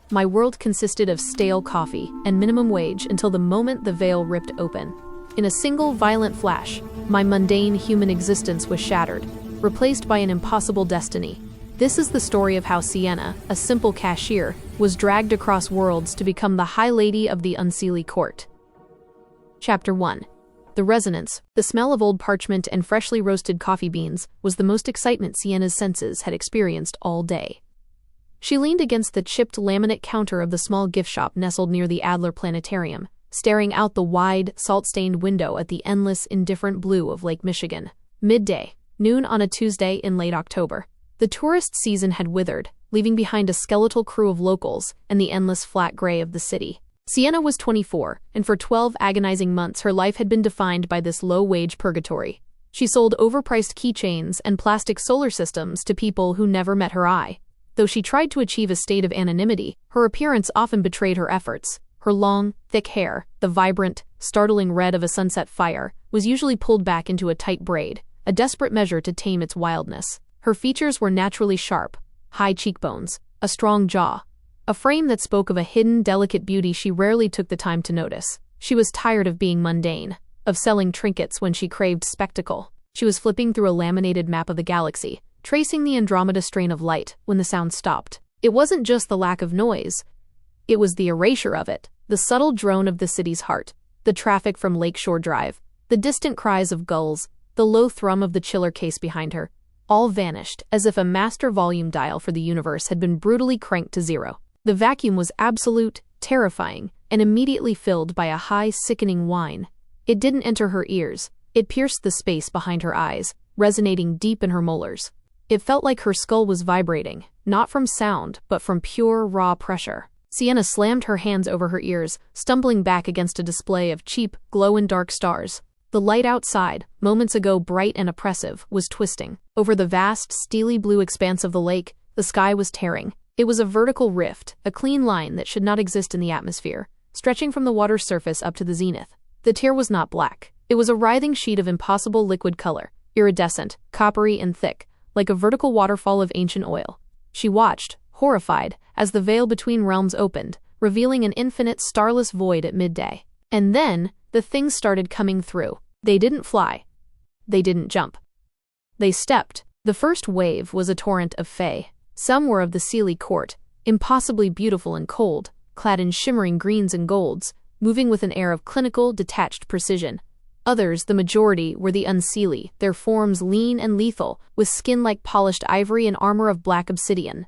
My world consisted of stale coffee and minimum wage until the moment the veil ripped open. In a single violent flash, my mundane human existence was shattered, replaced by an impossible destiny. This is the story of how Sienna, a simple cashier, was dragged across worlds to become the High Lady of the Unseelie Court. Chapter 1. The resonance, the smell of old parchment and freshly roasted coffee beans, was the most excitement Sienna's senses had experienced all day. She leaned against the chipped laminate counter of the small gift shop nestled near the Adler Planetarium, staring out the wide, salt-stained window at the endless, indifferent blue of Lake Michigan. Midday, noon on a Tuesday in late October. The tourist season had withered, leaving behind a skeletal crew of locals and the endless flat gray of the city. Sienna was 24, and for 12 agonizing months her life had been defined by this low-wage purgatory. She sold overpriced keychains and plastic solar systems to people who never met her eye. Though she tried to achieve a state of anonymity, her appearance often betrayed her efforts. Her long, thick hair, the vibrant, startling red of a sunset fire, was usually pulled back into a tight braid, a desperate measure to tame its wildness. Her features were naturally sharp, high cheekbones, a strong jaw, a frame that spoke of a hidden, delicate beauty she rarely took the time to notice. She was tired of being mundane, of selling trinkets when she craved spectacle. She was flipping through a laminated map of the galaxy, tracing the Andromeda strain of light when the sound stopped. It wasn't just the lack of noise. It was the erasure of it, the subtle drone of the city's heart, the traffic from Lakeshore Drive, the distant cries of gulls, the low thrum of the chiller case behind her, all vanished as if a master volume dial for the universe had been brutally cranked to zero. The vacuum was absolute, terrifying, and immediately filled by a high, sickening whine. It didn't enter her ears. It pierced the space behind her eyes, resonating deep in her molars. It felt like her skull was vibrating, not from sound, but from pure, raw pressure. Sienna slammed her hands over her ears, stumbling back against a display of cheap, glow-in-dark stars. The light outside, moments ago bright and oppressive, was twisting. Over the vast, steely blue expanse of the lake, the sky was tearing. It was a vertical rift, a clean line that should not exist in the atmosphere, stretching from the water's surface up to the zenith. The tear was not black. It was a writhing sheet of impossible liquid color, iridescent, coppery and thick, like a vertical waterfall of ancient oil. She watched, horrified, as the veil between realms opened, revealing an infinite starless void at midday. And then, the things started coming through. They didn't fly. They didn't jump. They stepped. The first wave was a torrent of Fae. Some were of the Seelie Court, impossibly beautiful and cold, clad in shimmering greens and golds, moving with an air of clinical, detached precision. Others, the majority, were the Unseelie, their forms lean and lethal, with skin like polished ivory and armor of black obsidian.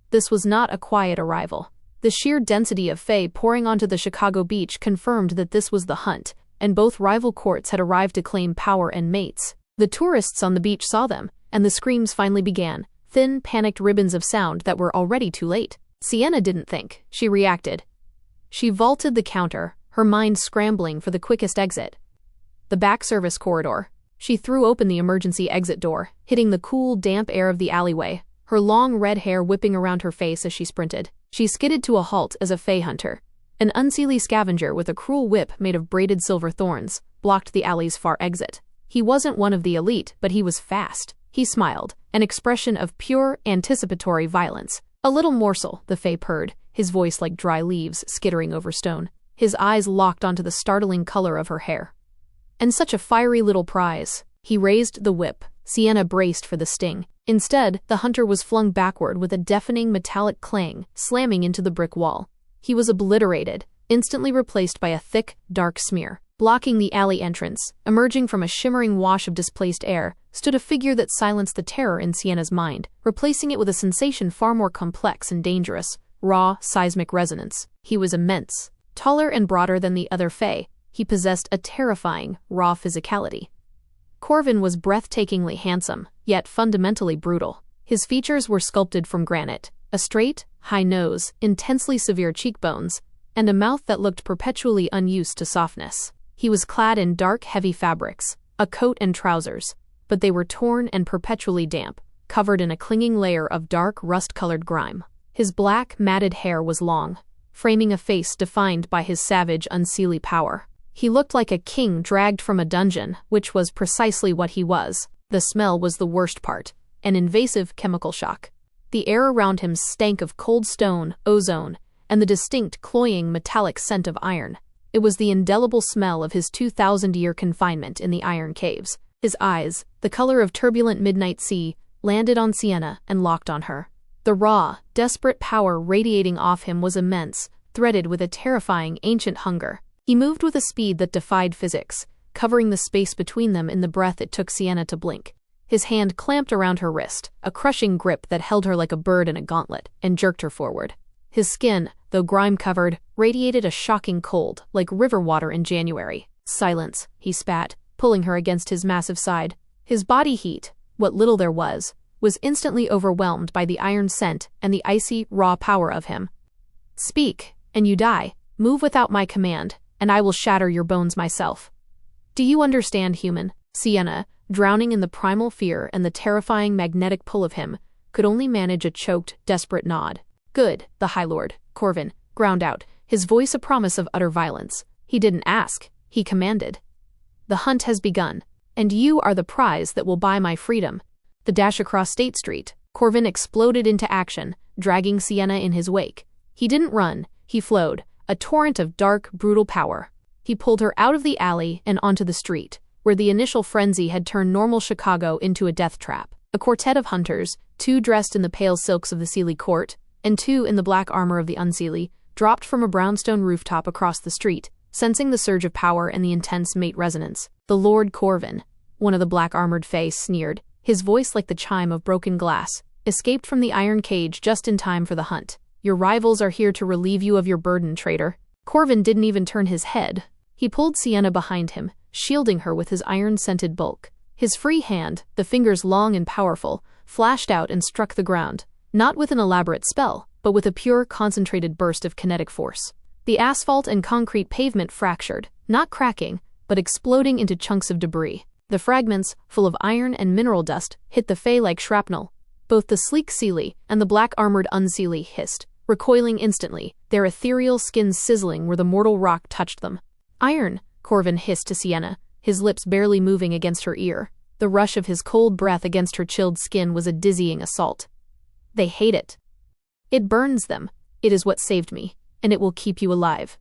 This was not a quiet arrival. The sheer density of Fae pouring onto the Chicago beach confirmed that this was the hunt, and both rival courts had arrived to claim power and mates. The tourists on the beach saw them, and the screams finally began, thin, panicked ribbons of sound that were already too late. Sienna didn't think. She reacted. She vaulted the counter, her mind scrambling for the quickest exit. The back service corridor. She threw open the emergency exit door, hitting the cool, damp air of the alleyway, her long red hair whipping around her face as she sprinted. She skidded to a halt as a Fae hunter. An Unseelie scavenger with a cruel whip made of braided silver thorns blocked the alley's far exit. He wasn't one of the elite, but he was fast. He smiled, an expression of pure, anticipatory violence. A little morsel, the Fae purred, his voice like dry leaves skittering over stone. His eyes locked onto the startling color of her hair. And such a fiery little prize. He raised the whip. Sienna braced for the sting. Instead, the hunter was flung backward with a deafening metallic clang, slamming into the brick wall. He was obliterated, instantly replaced by a thick, dark smear. Blocking the alley entrance, emerging from a shimmering wash of displaced air, stood a figure that silenced the terror in Sienna's mind, replacing it with a sensation far more complex and dangerous, raw, seismic resonance. He was immense. Taller and broader than the other Fae, he possessed a terrifying, raw physicality. Corvin was breathtakingly handsome, yet fundamentally brutal. His features were sculpted from granite, a straight, high nose, intensely severe cheekbones, and a mouth that looked perpetually unused to softness. He was clad in dark, heavy fabrics, a coat and trousers, but they were torn and perpetually damp, covered in a clinging layer of dark, rust-colored grime. His black, matted hair was long, framing a face defined by his savage, unseelie power. He looked like a king dragged from a dungeon, which was precisely what he was. The smell was the worst part, an invasive chemical shock. The air around him stank of cold stone, ozone, and the distinct, cloying, metallic scent of iron. It was the indelible smell of his 2,000-year confinement in the iron caves. His eyes, the color of turbulent midnight sea, landed on Sienna and locked on her. The raw, desperate power radiating off him was immense, threaded with a terrifying, ancient hunger. He moved with a speed that defied physics, covering the space between them in the breath it took Sienna to blink. His hand clamped around her wrist, a crushing grip that held her like a bird in a gauntlet, and jerked her forward. His skin, though grime-covered, radiated a shocking cold, like river water in January. "Silence," he spat, pulling her against his massive side. His body heat, what little there was instantly overwhelmed by the iron scent and the icy, raw power of him. "Speak, and you die. Move without my command, and I will shatter your bones myself." "Do you understand, human?" Sienna, drowning in the primal fear and the terrifying magnetic pull of him, could only manage a choked, desperate nod. "Good," the High Lord, Corvin, ground out, his voice a promise of utter violence. He didn't ask, he commanded. "The hunt has begun, and you are the prize that will buy my freedom." The dash across State Street, Corvin exploded into action, dragging Sienna in his wake. He didn't run, he flowed, a torrent of dark, brutal power. He pulled her out of the alley and onto the street, where the initial frenzy had turned normal Chicago into a death trap. A quartet of hunters, 2 dressed in the pale silks of the Sealy court, and 2 in the black armor of the Unseelie, dropped from a brownstone rooftop across the street, sensing the surge of power and the intense mate resonance. "The Lord Corvin," one of the black-armored Fae sneered, his voice like the chime of broken glass, "escaped from the iron cage just in time for the hunt. Your rivals are here to relieve you of your burden, traitor." Corvin didn't even turn his head. He pulled Sienna behind him, shielding her with his iron-scented bulk. His free hand, the fingers long and powerful, flashed out and struck the ground, not with an elaborate spell, but with a pure, concentrated burst of kinetic force. The asphalt and concrete pavement fractured, not cracking, but exploding into chunks of debris. The fragments, full of iron and mineral dust, hit the Fae like shrapnel. Both the sleek Sealy and the black-armored Unseelie hissed, recoiling instantly, their ethereal skins sizzling where the mortal rock touched them. "Iron," Corvin hissed to Sienna, his lips barely moving against her ear. The rush of his cold breath against her chilled skin was a dizzying assault. "They hate it. It burns them. It is what saved me, and it will keep you alive.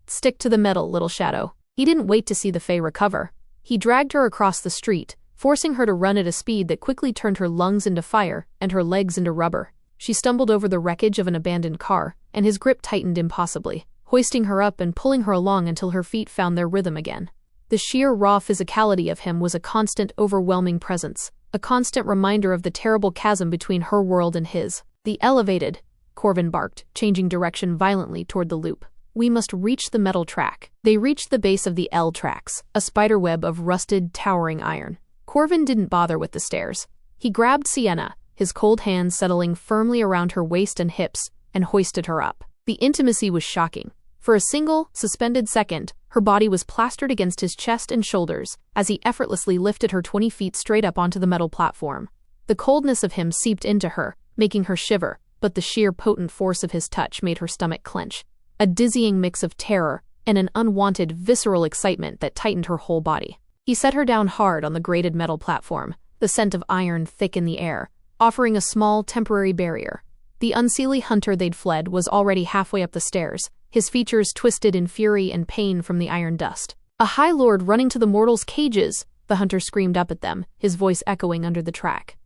Stick to the metal, little shadow." He didn't wait to see the Fae recover. He dragged her across the street, forcing her to run at a speed that quickly turned her lungs into fire and her legs into rubber. She stumbled over the wreckage of an abandoned car, and his grip tightened impossibly, hoisting her up and pulling her along until her feet found their rhythm again. The sheer raw physicality of him was a constant, overwhelming presence, a constant reminder of the terrible chasm between her world and his. "The elevated," Corvin barked, changing direction violently toward the loop. "We must reach the metal track." They reached the base of the L tracks, a spiderweb of rusted, towering iron. Corvin didn't bother with the stairs. He grabbed Sienna, his cold hands settling firmly around her waist and hips, and hoisted her up. The intimacy was shocking. For a single, suspended second, her body was plastered against his chest and shoulders as he effortlessly lifted her 20 feet straight up onto the metal platform. The coldness of him seeped into her, making her shiver, but the sheer potent force of his touch made her stomach clench. A dizzying mix of terror and an unwanted, visceral excitement that tightened her whole body. He set her down hard on the grated metal platform, the scent of iron thick in the air, offering a small, temporary barrier. The Unseelie hunter they'd fled was already halfway up the stairs, his features twisted in fury and pain from the iron dust. "A High Lord running to the mortals' cages!" the hunter screamed up at them, his voice echoing under the track.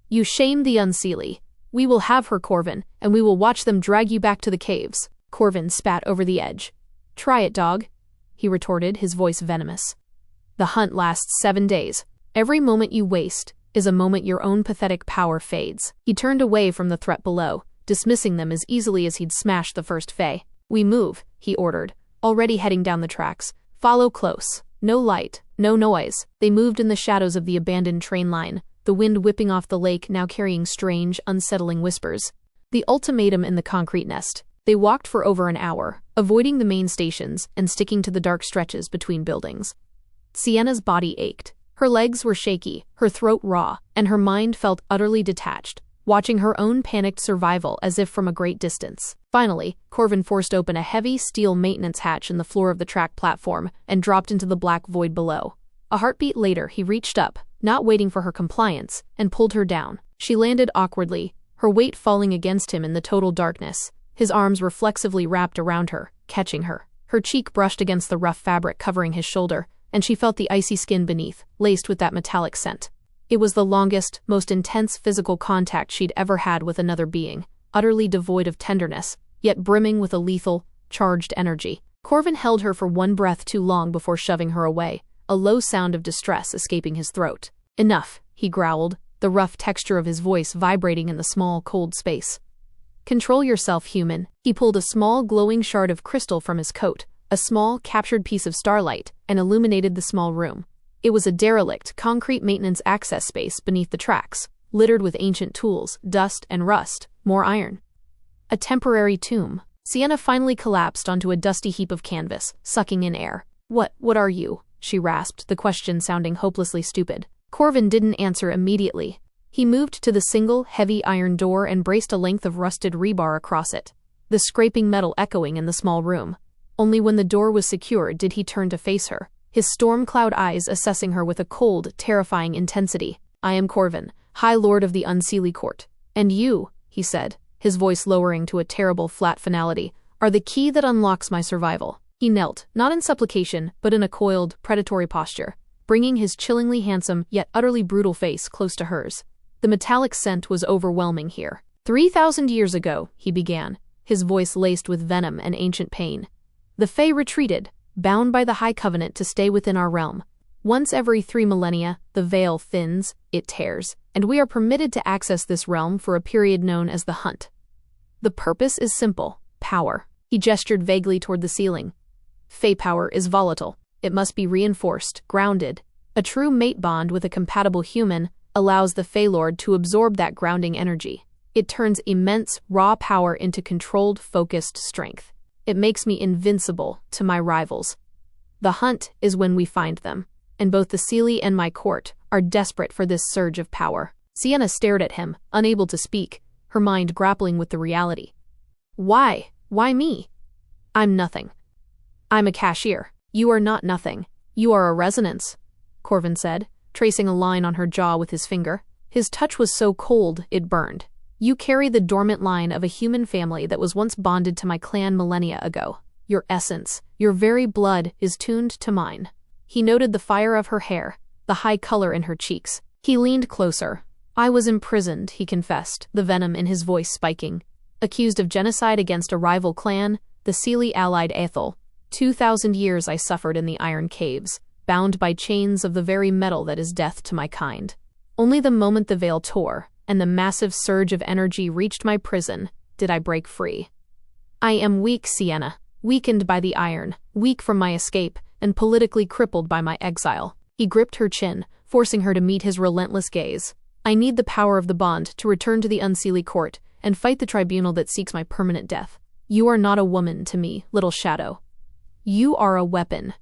"You shamed the Unseelie. We will have her, Corvin, and we will watch them drag you back to the caves." Corvin spat over the edge. "Try it, dog," he retorted, his voice venomous. "The hunt lasts 7 days. Every moment you waste is a moment your own pathetic power fades." He turned away from the threat below, dismissing them as easily as he'd smashed the first Fae. "We move," he ordered, already heading down the tracks. "Follow close. No light, no noise." They moved in the shadows of the abandoned train line, the wind whipping off the lake now carrying strange, unsettling whispers. The ultimatum in the concrete nest. They walked for over an hour, avoiding the main stations and sticking to the dark stretches between buildings. Sienna's body ached. Her legs were shaky, her throat raw, and her mind felt utterly detached, watching her own panicked survival as if from a great distance. Finally, Corvin forced open a heavy steel maintenance hatch in the floor of the track platform and dropped into the black void below. A heartbeat later, he reached up, not waiting for her compliance, and pulled her down. She landed awkwardly, her weight falling against him in the total darkness. His arms reflexively wrapped around her, catching her. Her cheek brushed against the rough fabric covering his shoulder, and she felt the icy skin beneath, laced with that metallic scent. It was the longest, most intense physical contact she'd ever had with another being, utterly devoid of tenderness, yet brimming with a lethal, charged energy. Corvin held her for one breath too long before shoving her away, a low sound of distress escaping his throat. "Enough," he growled, the rough texture of his voice vibrating in the small, cold space. "Control yourself, human." He pulled a small, glowing shard of crystal from his coat, a small, captured piece of starlight, and illuminated the small room. It was a derelict, concrete maintenance access space beneath the tracks, littered with ancient tools, dust and rust, more iron. A temporary tomb. Sienna finally collapsed onto a dusty heap of canvas, sucking in air. What are you?" she rasped, the question sounding hopelessly stupid. Corvin didn't answer immediately. He moved to the single, heavy iron door and braced a length of rusted rebar across it, the scraping metal echoing in the small room. Only when the door was secured did he turn to face her, his storm cloud eyes assessing her with a cold, terrifying intensity. "I am Corvin, High Lord of the Unseelie Court. And you," he said, his voice lowering to a terrible flat finality, "are the key that unlocks my survival." He knelt, not in supplication, but in a coiled, predatory posture, bringing his chillingly handsome yet utterly brutal face close to hers. The metallic scent was overwhelming here. 3,000 years ago, he began, his voice laced with venom and ancient pain. "The Fae retreated, bound by the High Covenant to stay within our realm. Once every 3 millennia, the veil thins, it tears, and we are permitted to access this realm for a period known as the Hunt. The purpose is simple: power." He gestured vaguely toward the ceiling. "Fae power is volatile. It must be reinforced, grounded. A true mate bond with a compatible human allows the Fae Lord to absorb that grounding energy. It turns immense, raw power into controlled, focused strength. It makes me invincible to my rivals. The Hunt is when we find them, and both the Seelie and my court are desperate for this surge of power." Sienna stared at him, unable to speak, her mind grappling with the reality. Why? Why me? "I'm nothing. I'm a cashier." "You are not nothing. You are a resonance," Corvin said, tracing a line on her jaw with his finger. His touch was so cold it burned. "You carry the dormant line of a human family that was once bonded to my clan millennia ago. Your essence, your very blood, is tuned to mine." He noted the fire of her hair, the high color in her cheeks. He leaned closer. "I was imprisoned," he confessed, the venom in his voice spiking. "Accused of genocide against a rival clan, the Seelie allied Aethel. 2,000 years I suffered in the iron caves, bound by chains of the very metal that is death to my kind. Only the moment the veil tore, and the massive surge of energy reached my prison, did I break free. I am weak, Sienna, weakened by the iron, weak from my escape, and politically crippled by my exile." He gripped her chin, forcing her to meet his relentless gaze. "I need the power of the bond to return to the Unseelie Court and fight the tribunal that seeks my permanent death. You are not a woman to me, little shadow. You are a weapon.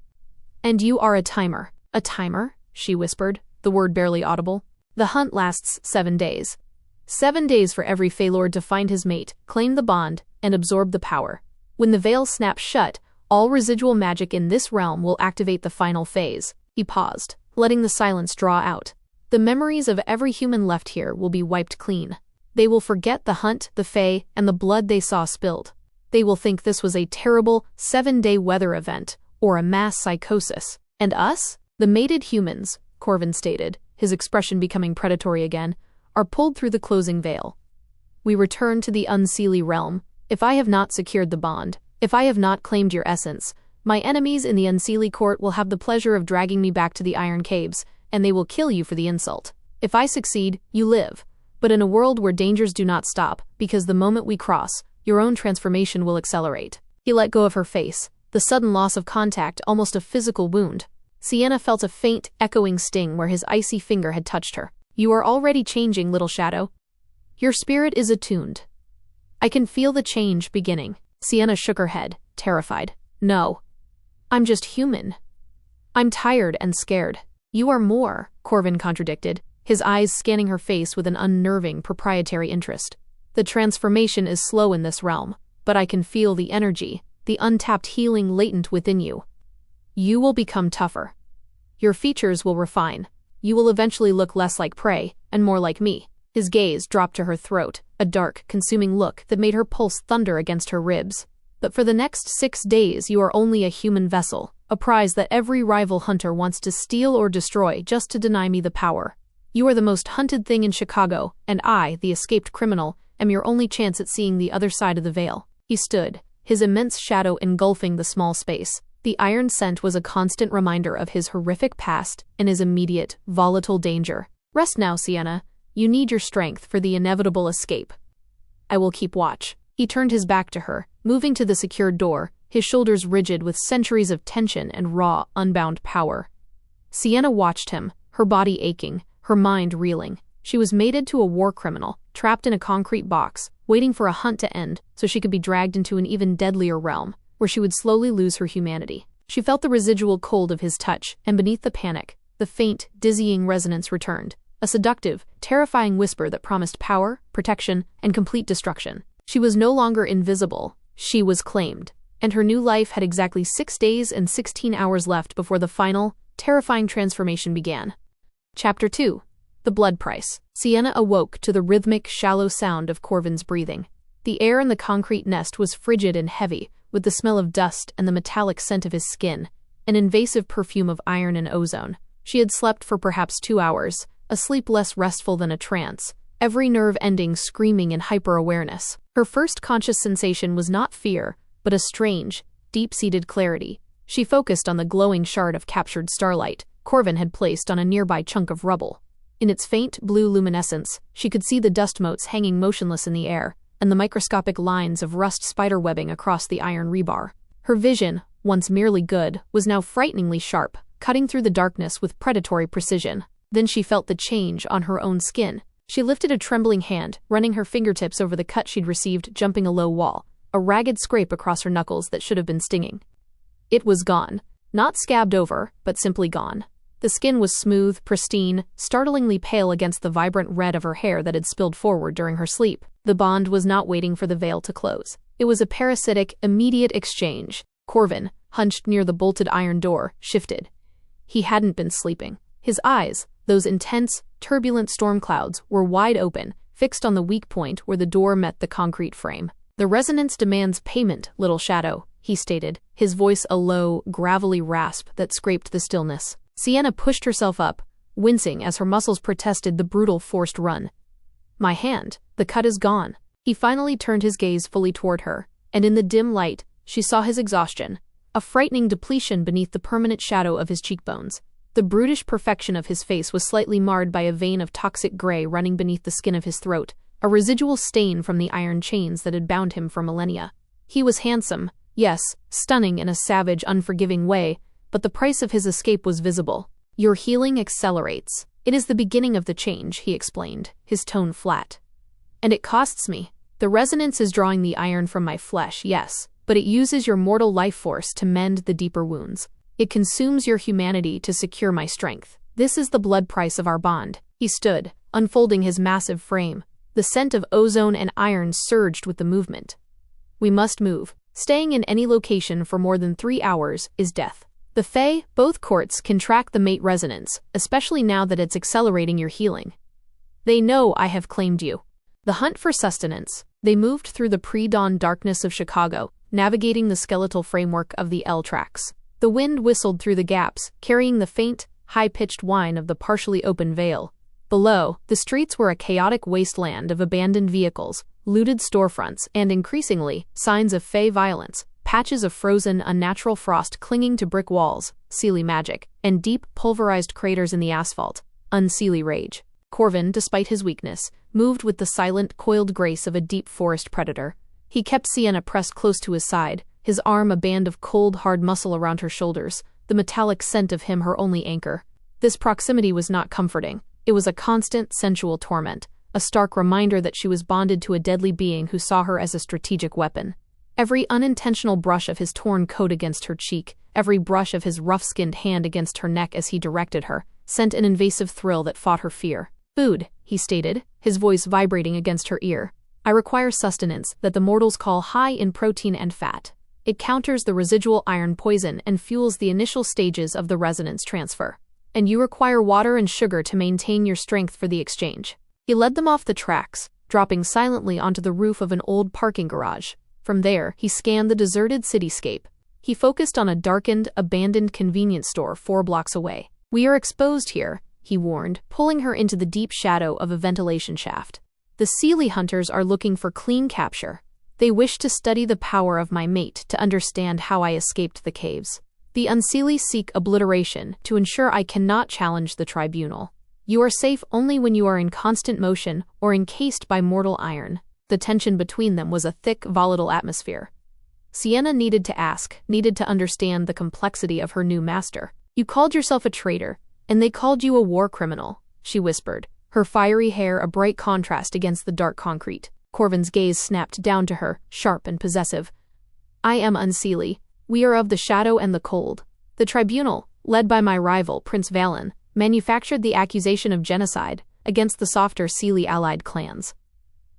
And you are a timer." "A timer?" she whispered, the word barely audible. "The hunt lasts 7 days. 7 days for every Fae Lord to find his mate, claim the bond, and absorb the power. When the veil snaps shut, all residual magic in this realm will activate the final phase." He paused, letting the silence draw out. "The memories of every human left here will be wiped clean. They will forget the hunt, the Fae, and the blood they saw spilled. They will think this was a terrible 7-day weather event, or a mass psychosis. And us, the mated humans," Corvin stated, his expression becoming predatory again, "are pulled through the closing veil. We return to the Unseelie realm. If I have not secured the bond, if I have not claimed your essence, my enemies in the Unseelie Court will have the pleasure of dragging me back to the Iron Caves, and they will kill you for the insult. If I succeed, you live. But in a world where dangers do not stop, because the moment we cross, your own transformation will accelerate." He let go of her face, the sudden loss of contact almost a physical wound. Sienna felt a faint, echoing sting where his icy finger had touched her. "You are already changing, little shadow. Your spirit is attuned. I can feel the change beginning." Sienna shook her head, terrified. "No. I'm just human. I'm tired and scared." "You are more," Corvin contradicted, his eyes scanning her face with an unnerving, proprietary interest. "The transformation is slow in this realm, but I can feel the energy, the untapped healing latent within you. You will become tougher. Your features will refine. You will eventually look less like prey, and more like me." His gaze dropped to her throat, a dark, consuming look that made her pulse thunder against her ribs. But for the next 6 days you are only a human vessel, a prize that every rival hunter wants to steal or destroy just to deny me the power. You are the most hunted thing in Chicago, and I, the escaped criminal, am your only chance at seeing the other side of the veil. He stood, his immense shadow engulfing the small space. The iron scent was a constant reminder of his horrific past and his immediate, volatile danger. Rest now, Sienna. You need your strength for the inevitable escape. I will keep watch. He turned his back to her, moving to the secured door, his shoulders rigid with centuries of tension and raw, unbound power. Sienna watched him, her body aching, her mind reeling. She was mated to a war criminal, trapped in a concrete box, waiting for a hunt to end so she could be dragged into an even deadlier realm, where she would slowly lose her humanity. She felt the residual cold of his touch, and beneath the panic, the faint, dizzying resonance returned, a seductive, terrifying whisper that promised power, protection, and complete destruction. She was no longer invisible, she was claimed, and her new life had exactly 6 days and 16 hours left before the final, terrifying transformation began. Chapter 2. The Blood Price. Sienna awoke to the rhythmic, shallow sound of Corvin's breathing. The air in the concrete nest was frigid and heavy, with the smell of dust and the metallic scent of his skin, an invasive perfume of iron and ozone. She had slept for perhaps 2 hours, a sleep less restful than a trance, every nerve ending screaming in hyper-awareness. Her first conscious sensation was not fear, but a strange, deep-seated clarity. She focused on the glowing shard of captured starlight Corvin had placed on a nearby chunk of rubble. In its faint, blue luminescence, she could see the dust motes hanging motionless in the air, and the microscopic lines of rust spiderwebbing across the iron rebar. Her vision, once merely good, was now frighteningly sharp, cutting through the darkness with predatory precision. Then she felt the change on her own skin. She lifted a trembling hand, running her fingertips over the cut she'd received jumping a low wall, a ragged scrape across her knuckles that should have been stinging. It was gone. Not scabbed over, but simply gone. The skin was smooth, pristine, startlingly pale against the vibrant red of her hair that had spilled forward during her sleep. The bond was not waiting for the veil to close. It was a parasitic, immediate exchange. Corvin, hunched near the bolted iron door, shifted. He hadn't been sleeping. His eyes, those intense, turbulent storm clouds, were wide open, fixed on the weak point where the door met the concrete frame. The resonance demands payment, little shadow, he stated, his voice a low, gravelly rasp that scraped the stillness. Sienna pushed herself up, wincing as her muscles protested the brutal forced run. My hand, the cut is gone. He finally turned his gaze fully toward her, and in the dim light, she saw his exhaustion, a frightening depletion beneath the permanent shadow of his cheekbones. The brutish perfection of his face was slightly marred by a vein of toxic gray running beneath the skin of his throat, a residual stain from the iron chains that had bound him for millennia. He was handsome, yes, stunning in a savage, unforgiving way, but the price of his escape was visible. Your healing accelerates. It is the beginning of the change, he explained, his tone flat. And it costs me. The resonance is drawing the iron from my flesh, yes, but it uses your mortal life force to mend the deeper wounds. It consumes your humanity to secure my strength. This is the blood price of our bond. He stood, unfolding his massive frame. The scent of ozone and iron surged with the movement. We must move. Staying in any location for more than 3 hours is death. The Fae, both courts, can track the mate resonance, especially now that it's accelerating your healing. They know I have claimed you. The hunt for sustenance. They moved through the pre-dawn darkness of Chicago, navigating the skeletal framework of the L tracks. The wind whistled through the gaps, carrying the faint, high-pitched whine of the partially open veil. Below, the streets were a chaotic wasteland of abandoned vehicles, looted storefronts, and increasingly, signs of Fae violence. Patches of frozen, unnatural frost clinging to brick walls, Seelie magic, and deep, pulverized craters in the asphalt, unseelie rage. Corvin, despite his weakness, moved with the silent, coiled grace of a deep forest predator. He kept Sienna pressed close to his side, his arm a band of cold, hard muscle around her shoulders, the metallic scent of him her only anchor. This proximity was not comforting. It was a constant, sensual torment, a stark reminder that she was bonded to a deadly being who saw her as a strategic weapon. Every unintentional brush of his torn coat against her cheek, every brush of his rough-skinned hand against her neck as he directed her, sent an invasive thrill that fought her fear. Food, he stated, his voice vibrating against her ear. I require sustenance that the mortals call high in protein and fat. It counters the residual iron poison and fuels the initial stages of the resonance transfer. And you require water and sugar to maintain your strength for the exchange. He led them off the tracks, dropping silently onto the roof of an old parking garage. From there, he scanned the deserted cityscape. He focused on a darkened, abandoned convenience store 4 blocks away. "We are exposed here," he warned, pulling her into the deep shadow of a ventilation shaft. "The Seelie hunters are looking for clean capture. They wish to study the power of my mate to understand how I escaped the caves. The Unseelie seek obliteration to ensure I cannot challenge the tribunal. You are safe only when you are in constant motion or encased by mortal iron." The tension between them was a thick, volatile atmosphere. Sienna needed to ask, needed to understand the complexity of her new master. "You called yourself a traitor, and they called you a war criminal," she whispered, her fiery hair a bright contrast against the dark concrete. Corvin's gaze snapped down to her, sharp and possessive. "I am Unseelie. We are of the shadow and the cold. The tribunal, led by my rival, Prince Valen, manufactured the accusation of genocide against the softer Seelie-allied clans.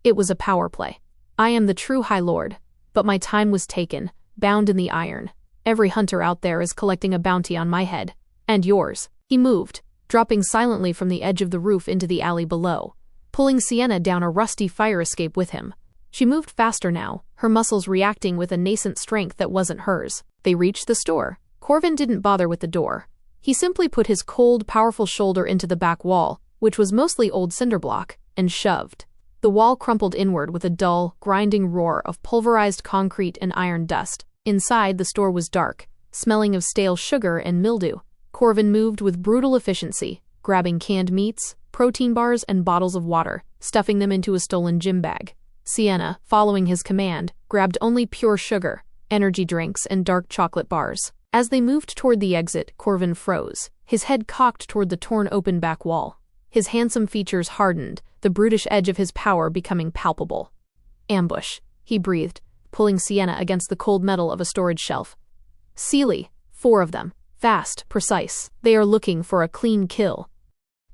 It was a power play. I am the true High Lord, but my time was taken, bound in the iron. Every hunter out there is collecting a bounty on my head. And yours." He moved, dropping silently from the edge of the roof into the alley below, pulling Sienna down a rusty fire escape with him. She moved faster now, her muscles reacting with a nascent strength that wasn't hers. They reached the store. Corvin didn't bother with the door. He simply put his cold, powerful shoulder into the back wall, which was mostly old cinder block, and shoved. The wall crumpled inward with a dull, grinding roar of pulverized concrete and iron dust. Inside, the store was dark, smelling of stale sugar and mildew. Corvin moved with brutal efficiency, grabbing canned meats, protein bars, and bottles of water, stuffing them into a stolen gym bag. Sienna, following his command, grabbed only pure sugar, energy drinks, and dark chocolate bars. As they moved toward the exit, Corvin froze, his head cocked toward the torn-open back wall. His handsome features hardened, the brutish edge of his power becoming palpable. "Ambush," he breathed, pulling Sienna against the cold metal of a storage shelf. "Seelie, 4 of them. Fast, precise. They are looking for a clean kill.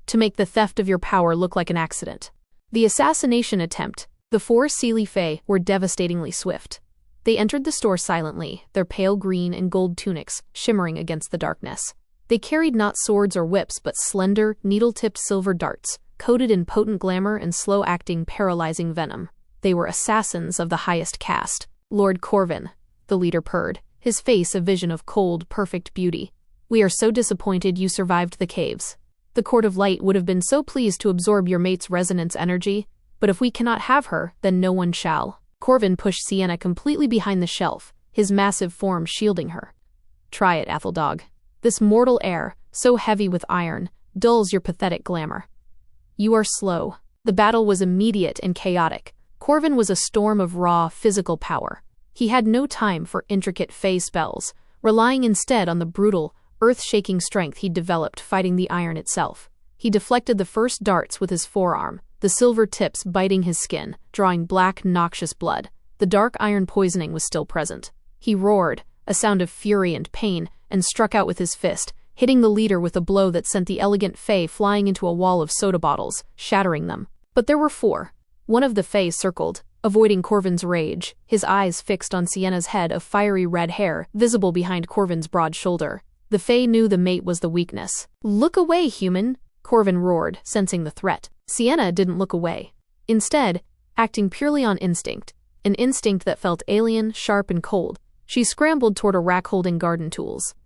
To make the theft of your power look like an accident." The assassination attempt. The 4 Seelie Fae were devastatingly swift. They entered the store silently, their pale green and gold tunics shimmering against the darkness. They carried not swords or whips but slender, needle-tipped silver darts, coated in potent glamour and slow-acting, paralyzing venom. They were assassins of the highest caste. "Lord Corvin," the leader purred, his face a vision of cold, perfect beauty. "We are so disappointed you survived the caves. The Court of Light would have been so pleased to absorb your mate's resonance energy, but if we cannot have her, then no one shall." Corvin pushed Sienna completely behind the shelf, his massive form shielding her. "Try it, Atheldog. This mortal air, so heavy with iron, dulls your pathetic glamour. You are slow." The battle was immediate and chaotic. Corvin was a storm of raw, physical power. He had no time for intricate Fae spells, relying instead on the brutal, earth-shaking strength he'd developed fighting the iron itself. He deflected the first darts with his forearm, the silver tips biting his skin, drawing black, noxious blood. The dark iron poisoning was still present. He roared, a sound of fury and pain, and struck out with his fist, hitting the leader with a blow that sent the elegant Fae flying into a wall of soda bottles, shattering them. But there were 4. One of the Fae circled, avoiding Corvin's rage, his eyes fixed on Sienna's head of fiery red hair visible behind Corvin's broad shoulder. The Fae knew the mate was the weakness. "Look away, human!" Corvin roared, sensing the threat. Sienna didn't look away. Instead, acting purely on instinct, an instinct that felt alien, sharp, and cold, she scrambled toward a rack holding garden tools.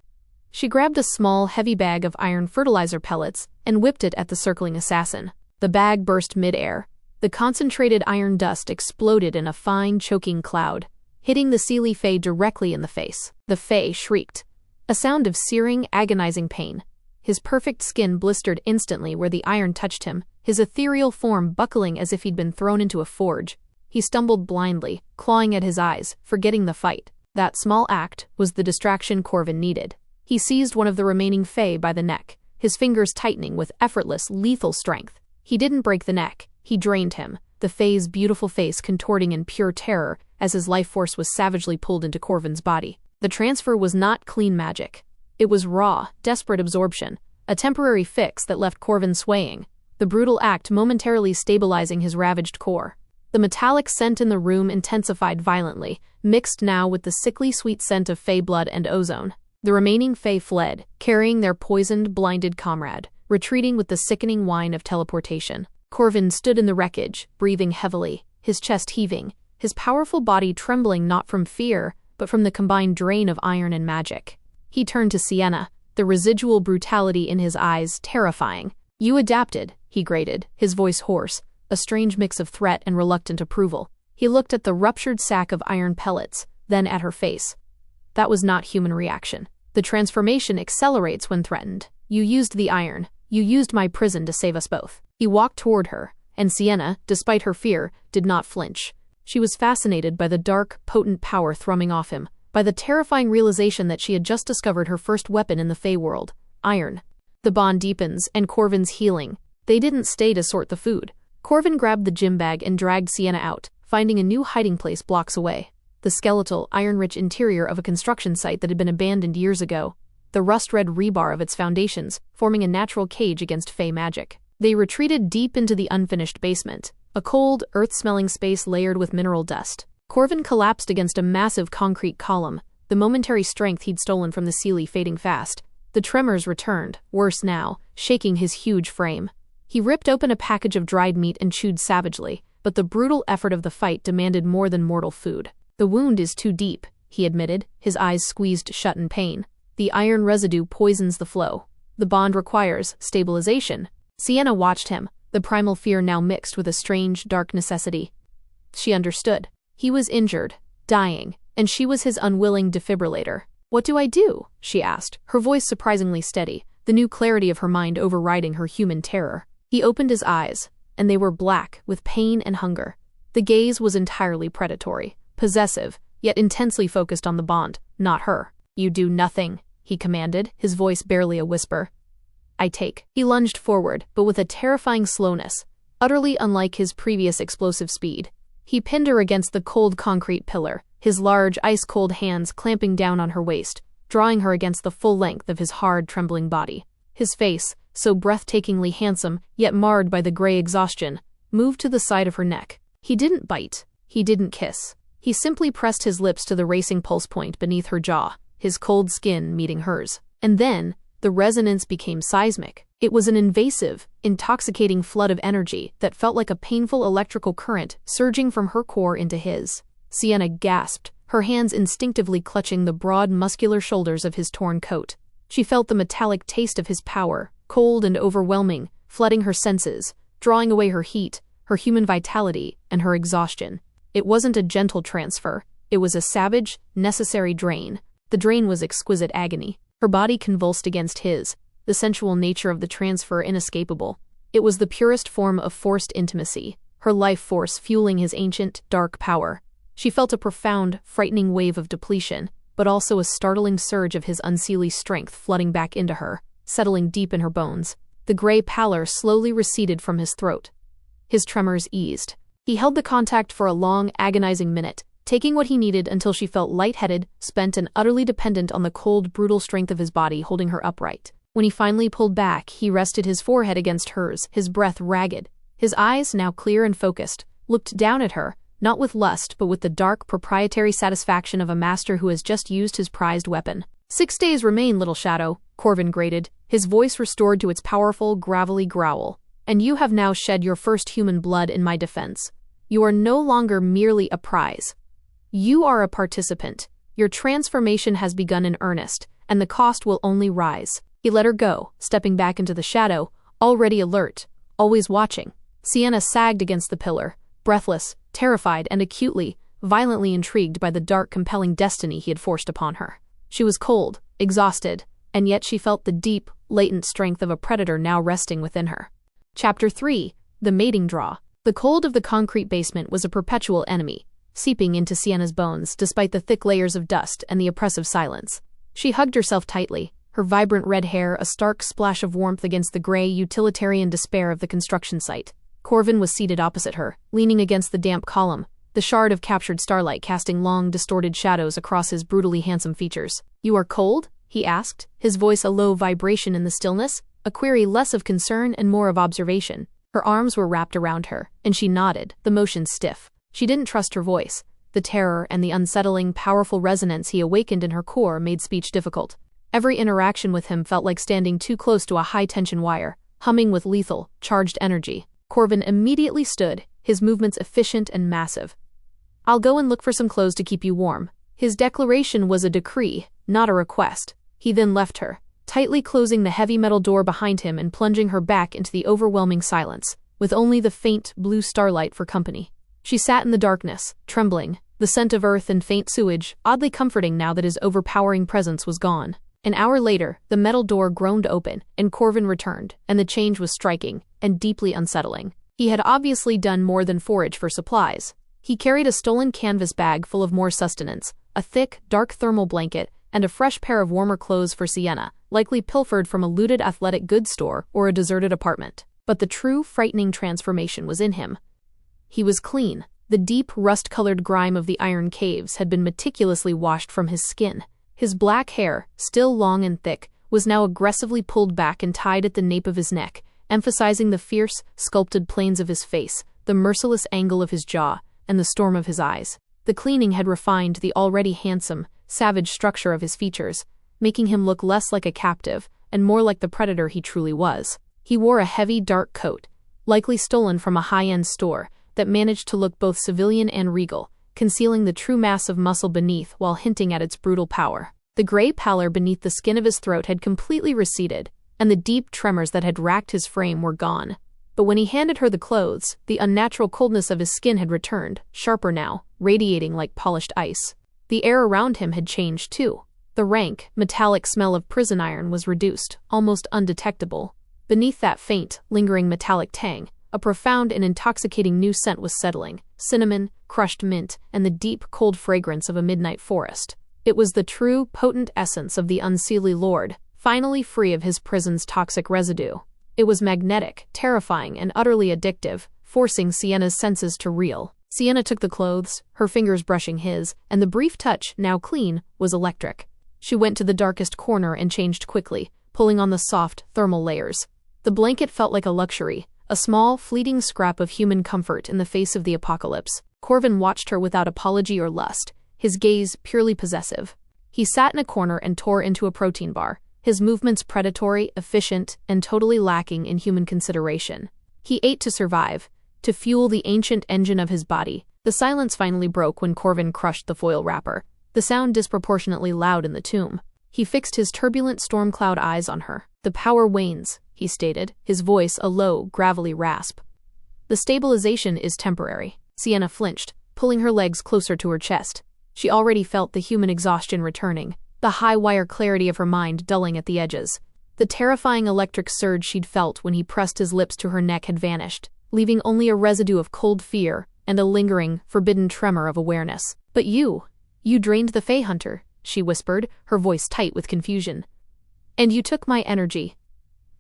She grabbed a small, heavy bag of iron fertilizer pellets and whipped it at the circling assassin. The bag burst mid-air. The concentrated iron dust exploded in a fine, choking cloud, hitting the Seelie Fae directly in the face. The Fae shrieked, a sound of searing, agonizing pain. His perfect skin blistered instantly where the iron touched him, his ethereal form buckling as if he'd been thrown into a forge. He stumbled blindly, clawing at his eyes, forgetting the fight. That small act was the distraction Corvin needed. He seized one of the remaining Fae by the neck, his fingers tightening with effortless, lethal strength. He didn't break the neck, he drained him, the Fae's beautiful face contorting in pure terror as his life force was savagely pulled into Corvin's body. The transfer was not clean magic. It was raw, desperate absorption, a temporary fix that left Corvin swaying, the brutal act momentarily stabilizing his ravaged core. The metallic scent in the room intensified violently, mixed now with the sickly sweet scent of Fae blood and ozone. The remaining Fae fled, carrying their poisoned, blinded comrade, retreating with the sickening whine of teleportation. Corvin stood in the wreckage, breathing heavily, his chest heaving, his powerful body trembling not from fear, but from the combined drain of iron and magic. He turned to Sienna, the residual brutality in his eyes terrifying. "You adapted," he grated, his voice hoarse, a strange mix of threat and reluctant approval. He looked at the ruptured sack of iron pellets, then at her face. That was not human reaction. "The transformation accelerates when threatened. You used the iron. You used my prison to save us both." He walked toward her, and Sienna, despite her fear, did not flinch. She was fascinated by the dark, potent power thrumming off him, by the terrifying realization that she had just discovered her first weapon in the Fae world, iron. The bond deepens, and Corvin's healing. They didn't stay to sort the food. Corvin grabbed the gym bag and dragged Sienna out, finding a new hiding place blocks away. The skeletal, iron-rich interior of a construction site that had been abandoned years ago, the rust-red rebar of its foundations forming a natural cage against Fae magic. They retreated deep into the unfinished basement, a cold, earth-smelling space layered with mineral dust. Corvin collapsed against a massive concrete column, the momentary strength he'd stolen from the Seelie fading fast. The tremors returned, worse now, shaking his huge frame. He ripped open a package of dried meat and chewed savagely, but the brutal effort of the fight demanded more than mortal food. "The wound is too deep," he admitted, his eyes squeezed shut in pain. "The iron residue poisons the flow. The bond requires stabilization." Sienna watched him, the primal fear now mixed with a strange, dark necessity. She understood. He was injured, dying, and she was his unwilling defibrillator. "What do I do?" she asked, her voice surprisingly steady, the new clarity of her mind overriding her human terror. He opened his eyes, and they were black with pain and hunger. The gaze was entirely predatory, possessive, yet intensely focused on the bond, not her. "You do nothing," he commanded, his voice barely a whisper. "I take." He lunged forward, but with a terrifying slowness, utterly unlike his previous explosive speed. He pinned her against the cold concrete pillar, his large, ice-cold hands clamping down on her waist, drawing her against the full length of his hard, trembling body. His face, so breathtakingly handsome, yet marred by the gray exhaustion, moved to the side of her neck. He didn't bite. He didn't kiss. He simply pressed his lips to the racing pulse point beneath her jaw, his cold skin meeting hers. And then, the resonance became seismic. It was an invasive, intoxicating flood of energy that felt like a painful electrical current surging from her core into his. Sienna gasped, her hands instinctively clutching the broad, muscular shoulders of his torn coat. She felt the metallic taste of his power, cold and overwhelming, flooding her senses, drawing away her heat, her human vitality, and her exhaustion. It wasn't a gentle transfer. It was a savage, necessary drain. The drain was exquisite agony. Her body convulsed against his, the sensual nature of the transfer inescapable. It was the purest form of forced intimacy, her life force fueling his ancient, dark power. She felt a profound, frightening wave of depletion, but also a startling surge of his unseelie strength flooding back into her, settling deep in her bones. The gray pallor slowly receded from his throat. His tremors eased. He held the contact for a long, agonizing minute, taking what he needed until she felt lightheaded, spent and utterly dependent on the cold, brutal strength of his body holding her upright. When he finally pulled back, he rested his forehead against hers, his breath ragged. His eyes, now clear and focused, looked down at her, not with lust but with the dark, proprietary satisfaction of a master who has just used his prized weapon. 6 days remain, little shadow, Corvin grated, his voice restored to its powerful, gravelly growl. And you have now shed your first human blood in my defense. You are no longer merely a prize. You are a participant. Your transformation has begun in earnest, and the cost will only rise. He let her go, stepping back into the shadow, already alert, always watching. Sienna sagged against the pillar, breathless, terrified, and acutely, violently intrigued by the dark, compelling destiny he had forced upon her. She was cold, exhausted, and yet she felt the deep, latent strength of a predator now resting within her. Chapter 3. The Mating Draw. The cold of the concrete basement was a perpetual enemy, seeping into Sienna's bones despite the thick layers of dust and the oppressive silence. She hugged herself tightly, her vibrant red hair a stark splash of warmth against the gray, utilitarian despair of the construction site. Corvin was seated opposite her, leaning against the damp column, the shard of captured starlight casting long, distorted shadows across his brutally handsome features. "You are cold?" he asked, his voice a low vibration in the stillness, a query less of concern and more of observation. Her arms were wrapped around her, and she nodded, the motion stiff. She didn't trust her voice. The terror and the unsettling, powerful resonance he awakened in her core made speech difficult. Every interaction with him felt like standing too close to a high-tension wire, humming with lethal, charged energy. Corvin immediately stood, his movements efficient and massive. "I'll go and look for some clothes to keep you warm." His declaration was a decree, not a request. He then left her, tightly closing the heavy metal door behind him and plunging her back into the overwhelming silence, with only the faint, blue starlight for company. She sat in the darkness, trembling, the scent of earth and faint sewage, oddly comforting now that his overpowering presence was gone. An hour later, the metal door groaned open, and Corvin returned, and the change was striking and deeply unsettling. He had obviously done more than forage for supplies. He carried a stolen canvas bag full of more sustenance, a thick, dark thermal blanket, and a fresh pair of warmer clothes for Sienna, likely pilfered from a looted athletic goods store or a deserted apartment. But the true, frightening transformation was in him. He was clean. The deep, rust-colored grime of the iron caves had been meticulously washed from his skin. His black hair, still long and thick, was now aggressively pulled back and tied at the nape of his neck, emphasizing the fierce, sculpted planes of his face, the merciless angle of his jaw, and the storm of his eyes. The cleaning had refined the already handsome, savage structure of his features, making him look less like a captive and more like the predator he truly was. He wore a heavy, dark coat, likely stolen from a high-end store, that managed to look both civilian and regal, concealing the true mass of muscle beneath while hinting at its brutal power. The gray pallor beneath the skin of his throat had completely receded, and the deep tremors that had racked his frame were gone. But when he handed her the clothes, the unnatural coldness of his skin had returned, sharper now, radiating like polished ice. The air around him had changed too. The rank, metallic smell of prison iron was reduced, almost undetectable. Beneath that faint, lingering metallic tang, a profound and intoxicating new scent was settling: cinnamon, crushed mint, and the deep, cold fragrance of a midnight forest. It was the true, potent essence of the unseelie lord, finally free of his prison's toxic residue. It was magnetic, terrifying, and utterly addictive, forcing Sienna's senses to reel. Sienna took the clothes, her fingers brushing his, and the brief touch, now clean, was electric. She went to the darkest corner and changed quickly, pulling on the soft, thermal layers. The blanket felt like a luxury, a small, fleeting scrap of human comfort in the face of the apocalypse. Corvin watched her without apology or lust, his gaze purely possessive. He sat in a corner and tore into a protein bar, his movements predatory, efficient, and totally lacking in human consideration. He ate to survive, to fuel the ancient engine of his body. The silence finally broke when Corvin crushed the foil wrapper, the sound disproportionately loud in the tomb. He fixed his turbulent storm cloud eyes on her. "The power wanes," he stated, his voice a low, gravelly rasp. "The stabilization is temporary." Sienna flinched, pulling her legs closer to her chest. She already felt the human exhaustion returning, the high-wire clarity of her mind dulling at the edges. The terrifying electric surge she'd felt when he pressed his lips to her neck had vanished, leaving only a residue of cold fear and a lingering, forbidden tremor of awareness. "But you drained the Fae Hunter," she whispered, her voice tight with confusion. "And you took my energy.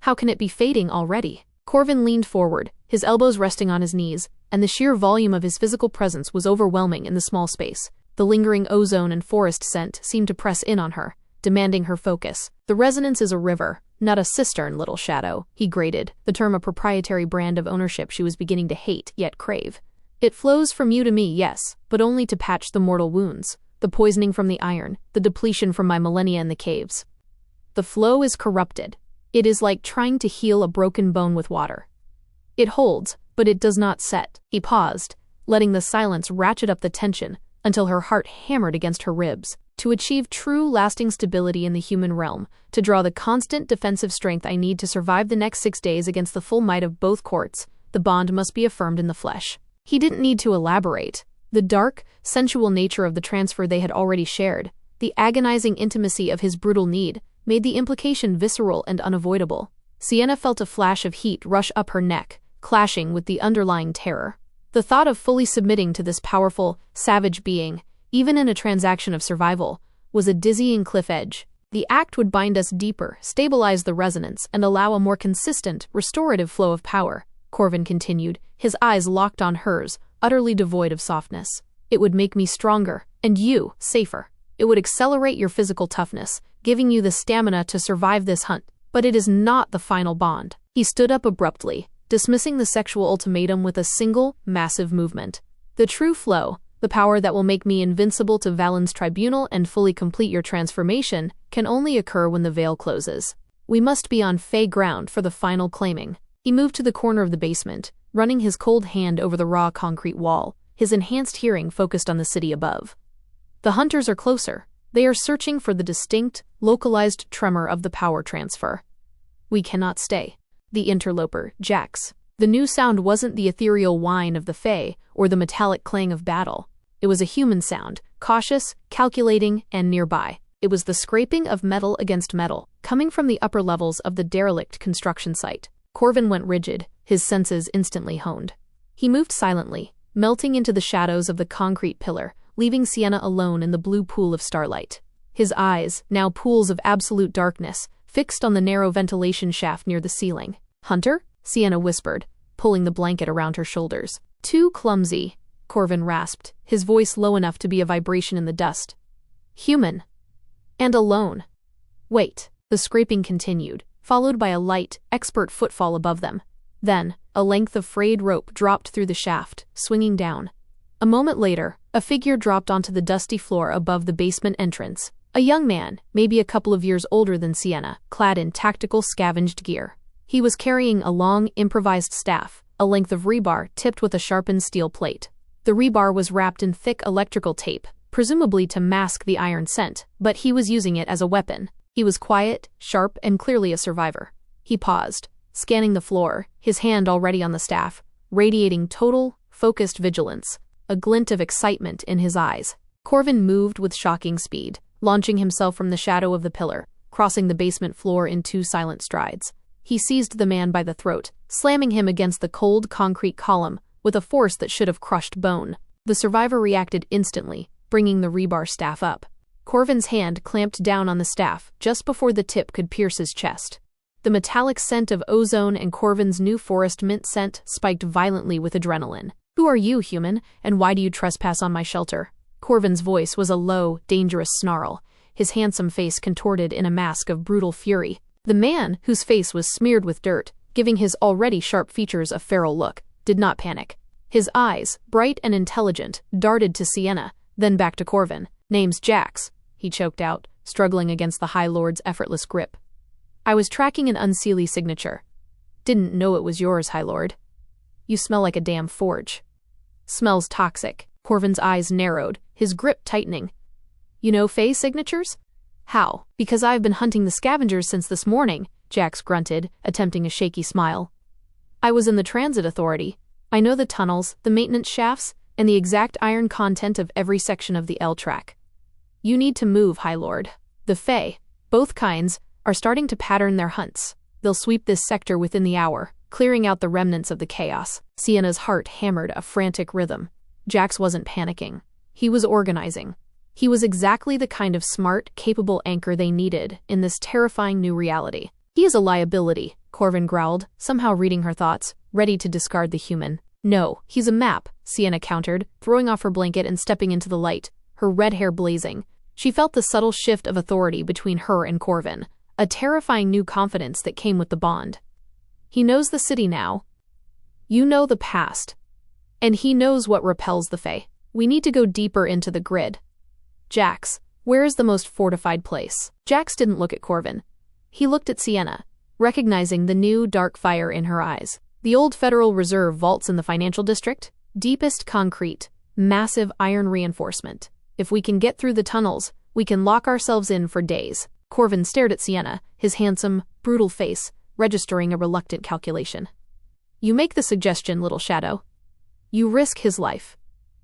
How can it be fading already?" Corvin leaned forward, his elbows resting on his knees, and the sheer volume of his physical presence was overwhelming in the small space. The lingering ozone and forest scent seemed to press in on her, demanding her focus. "The resonance is a river, not a cistern, little shadow," he grated, the term a proprietary brand of ownership she was beginning to hate yet crave. "It flows from you to me, yes, but only to patch the mortal wounds, the poisoning from the iron, the depletion from my millennia in the caves. The flow is corrupted. It is like trying to heal a broken bone with water. It holds, but it does not set." He paused, letting the silence ratchet up the tension until her heart hammered against her ribs. "To achieve true, lasting stability in the human realm, to draw the constant defensive strength I need to survive the next 6 days against the full might of both courts, the bond must be affirmed in the flesh." He didn't need to elaborate. The dark, sensual nature of the transfer they had already shared, the agonizing intimacy of his brutal need, made the implication visceral and unavoidable. Sienna felt a flash of heat rush up her neck, clashing with the underlying terror. The thought of fully submitting to this powerful, savage being, even in a transaction of survival, was a dizzying cliff edge. "The act would bind us deeper, stabilize the resonance, and allow a more consistent, restorative flow of power," Corvin continued, his eyes locked on hers, utterly devoid of softness. "It would make me stronger, and you, safer. It would accelerate your physical toughness, giving you the stamina to survive this hunt. But it is not the final bond." He stood up abruptly, dismissing the sexual ultimatum with a single, massive movement. "The true flow, the power that will make me invincible to Valen's tribunal and fully complete your transformation, can only occur when the veil closes. We must be on Fae ground for the final claiming." He moved to the corner of the basement, running his cold hand over the raw concrete wall, his enhanced hearing focused on the city above. The hunters are closer. They are searching for the distinct, localized tremor of the power transfer. We cannot stay. The interloper, Jax. The new sound wasn't the ethereal whine of the Fae or the metallic clang of battle. It was a human sound, cautious, calculating, and nearby. It was the scraping of metal against metal, coming from the upper levels of the derelict construction site. Corvin went rigid, his senses instantly honed. He moved silently, melting into the shadows of the concrete pillar, leaving Sienna alone in the blue pool of starlight. His eyes, now pools of absolute darkness, fixed on the narrow ventilation shaft near the ceiling. "Hunter?" Sienna whispered, pulling the blanket around her shoulders. "Too clumsy," Corvin rasped, his voice low enough to be a vibration in the dust. "Human. And alone." "Wait." The scraping continued, followed by a light, expert footfall above them. Then, a length of frayed rope dropped through the shaft, swinging down. A moment later, a figure dropped onto the dusty floor above the basement entrance. A young man, maybe a couple of years older than Sienna, clad in tactical scavenged gear. He was carrying a long, improvised staff, a length of rebar tipped with a sharpened steel plate. The rebar was wrapped in thick electrical tape, presumably to mask the iron scent, but he was using it as a weapon. He was quiet, sharp, and clearly a survivor. He paused, scanning the floor, his hand already on the staff, radiating total, focused vigilance, a glint of excitement in his eyes. Corvin moved with shocking speed, launching himself from the shadow of the pillar, crossing the basement floor in 2 silent strides. He seized the man by the throat, slamming him against the cold concrete column with a force that should have crushed bone. The survivor reacted instantly, bringing the rebar staff up. Corvin's hand clamped down on the staff just before the tip could pierce his chest. The metallic scent of ozone and Corvin's new forest mint scent spiked violently with adrenaline. "Who are you, human, and why do you trespass on my shelter?" Corvin's voice was a low, dangerous snarl, his handsome face contorted in a mask of brutal fury. The man, whose face was smeared with dirt, giving his already sharp features a feral look, did not panic. His eyes, bright and intelligent, darted to Sienna, then back to Corvin. "Name's Jax," he choked out, struggling against the High Lord's effortless grip. "I was tracking an unseelie signature. Didn't know it was yours, High Lord. You smell like a damn forge." "Smells toxic." Corvin's eyes narrowed, his grip tightening. "You know Fae signatures?" "How?" "Because I've been hunting the scavengers since this morning," Jax grunted, attempting a shaky smile. "I was in the transit authority. I know the tunnels, the maintenance shafts, and the exact iron content of every section of the L track. You need to move, High Lord. The Fae, both kinds, are starting to pattern their hunts. They'll sweep this sector within the hour, clearing out the remnants of the chaos." Sienna's heart hammered a frantic rhythm. Jax wasn't panicking. He was organizing. He was exactly the kind of smart, capable anchor they needed in this terrifying new reality. "He is a liability," Corvin growled, somehow reading her thoughts, ready to discard the human. "No, he's a map," Sienna countered, throwing off her blanket and stepping into the light, her red hair blazing. She felt the subtle shift of authority between her and Corvin, a terrifying new confidence that came with the bond. "He knows the city now. You know the past. And he knows what repels the Fae. We need to go deeper into the grid. Jax, where is the most fortified place?" Jax didn't look at Corvin. He looked at Sienna, recognizing the new, dark fire in her eyes. "The old Federal Reserve vaults in the financial district? Deepest concrete, massive iron reinforcement. If we can get through the tunnels, we can lock ourselves in for days." Corvin stared at Sienna, his handsome, brutal face registering a reluctant calculation. "You make the suggestion, little shadow. You risk his life.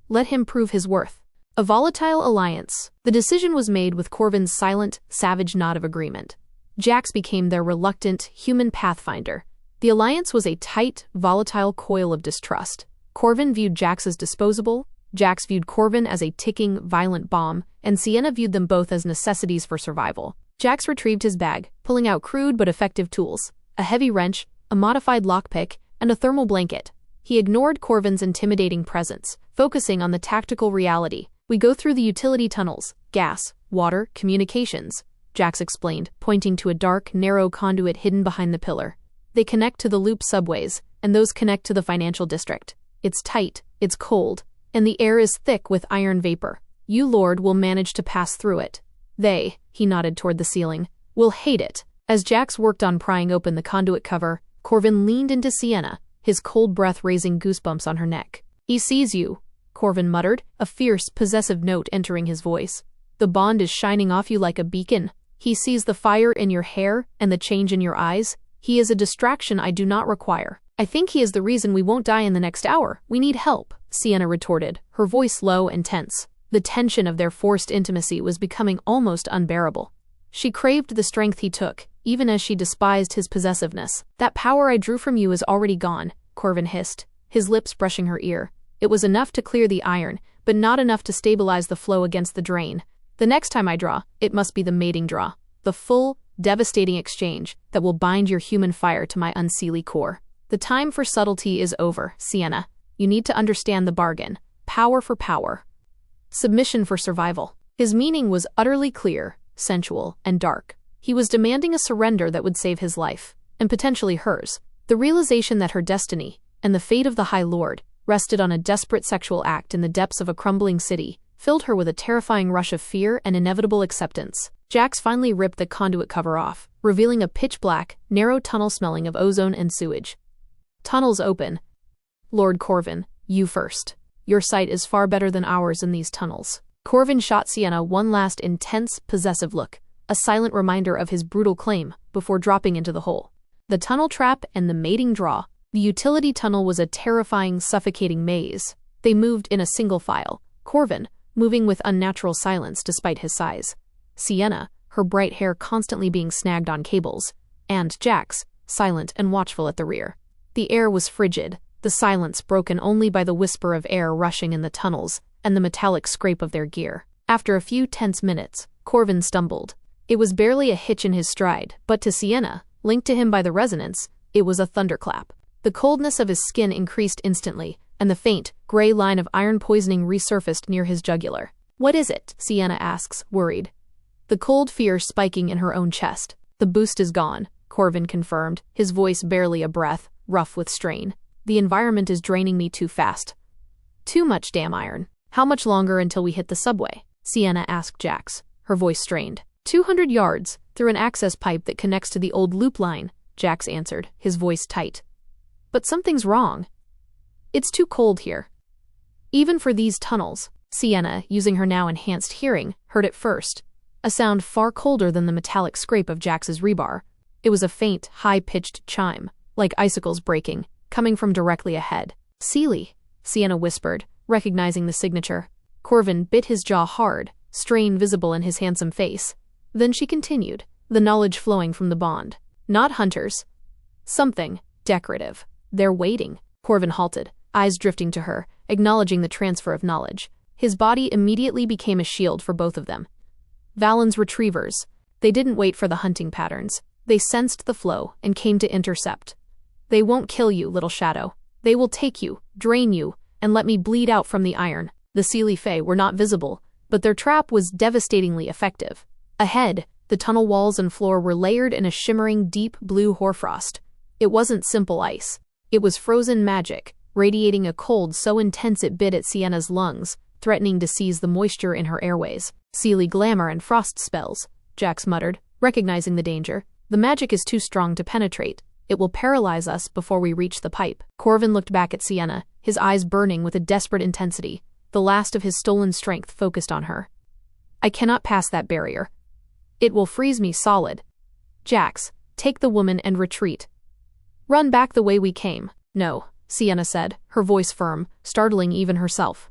Let him prove his worth." A volatile alliance. The decision was made with Corvin's silent, savage nod of agreement. Jax became their reluctant, human pathfinder. The alliance was a tight, volatile coil of distrust. Corvin viewed Jax as disposable, Jax viewed Corvin as a ticking, violent bomb, and Sienna viewed them both as necessities for survival. Jax retrieved his bag, pulling out crude but effective tools, a heavy wrench, a modified lockpick, and a thermal blanket. He ignored Corvin's intimidating presence, focusing on the tactical reality. "We go through the utility tunnels, gas, water, communications," Jax explained, pointing to a dark, narrow conduit hidden behind the pillar. "They connect to the loop subways, and those connect to the financial district. It's tight, it's cold, and the air is thick with iron vapor. You, Lord, will manage to pass through it. They," he nodded toward the ceiling, "will hate it." As Jax worked on prying open the conduit cover, Corvin leaned into Sienna, his cold breath raising goosebumps on her neck. "He sees you," Corvin muttered, a fierce, possessive note entering his voice. "The bond is shining off you like a beacon. He sees the fire in your hair and the change in your eyes. He is a distraction I do not require. I think he is the reason we won't die in the next hour. We need help," Sienna retorted, her voice low and tense. The tension of their forced intimacy was becoming almost unbearable. She craved the strength he took, even as she despised his possessiveness. "That power I drew from you is already gone," Corvin hissed, his lips brushing her ear. "It was enough to clear the iron, but not enough to stabilize the flow against the drain. The next time I draw, it must be the mating draw. The full, devastating exchange that will bind your human fire to my unseelie core. The time for subtlety is over, Sienna. You need to understand the bargain. Power for power. Submission for survival." His meaning was utterly clear, sensual, and dark. He was demanding a surrender that would save his life, and potentially hers. The realization that her destiny, and the fate of the High Lord, rested on a desperate sexual act in the depths of a crumbling city, filled her with a terrifying rush of fear and inevitable acceptance. Jax finally ripped the conduit cover off, revealing a pitch-black, narrow tunnel smelling of ozone and sewage. "Tunnels open. Lord Corvin, you first. Your sight is far better than ours in these tunnels." Corvin shot Sienna one last intense, possessive look, a silent reminder of his brutal claim, before dropping into the hole. The tunnel trap and the mating draw. The utility tunnel was a terrifying, suffocating maze. They moved in a single file, Corvin moving with unnatural silence despite his size. Sienna, her bright hair constantly being snagged on cables, and Jax, silent and watchful at the rear. The air was frigid, the silence broken only by the whisper of air rushing in the tunnels and the metallic scrape of their gear. After a few tense minutes, Corvin stumbled. It was barely a hitch in his stride, but to Sienna, linked to him by the resonance, it was a thunderclap. The coldness of his skin increased instantly, and the faint, gray line of iron poisoning resurfaced near his jugular. "What is it?" Sienna asks, worried. The cold fear spiking in her own chest. "The boost is gone," Corvin confirmed, his voice barely a breath, rough with strain. "The environment is draining me too fast. Too much damn iron." "How much longer until we hit the subway?" Sienna asked Jax, her voice strained. 200 yards, through an access pipe that connects to the old loop line, Jax answered, his voice tight. "But something's wrong. It's too cold here. Even for these tunnels." Sienna, using her now enhanced hearing, heard it first. A sound far colder than the metallic scrape of Jax's rebar. It was a faint, high-pitched chime, like icicles breaking, coming from directly ahead. "Seelie," Sienna whispered, recognizing the signature. Corvin bit his jaw hard, strain visible in his handsome face. Then she continued, the knowledge flowing from the bond. "Not hunters. Something decorative. They're waiting." Corvin halted, eyes drifting to her, acknowledging the transfer of knowledge. His body immediately became a shield for both of them. Valen's retrievers. They didn't wait for the hunting patterns. They sensed the flow and came to intercept. "They won't kill you, little shadow. They will take you, drain you, and let me bleed out from the iron." The Seelie Fae were not visible, but their trap was devastatingly effective. Ahead, the tunnel walls and floor were layered in a shimmering deep blue hoarfrost. It wasn't simple ice. It was frozen magic, radiating a cold so intense it bit at Sienna's lungs, threatening to seize the moisture in her airways. "Seelie glamour and frost spells," Jax muttered, recognizing the danger. "The magic is too strong to penetrate. It will paralyze us before we reach the pipe." Corvin looked back at Sienna, his eyes burning with a desperate intensity, the last of his stolen strength focused on her. "I cannot pass that barrier. It will freeze me solid. Jax, take the woman and retreat. Run back the way we came." "No," Sienna said, her voice firm, startling even herself.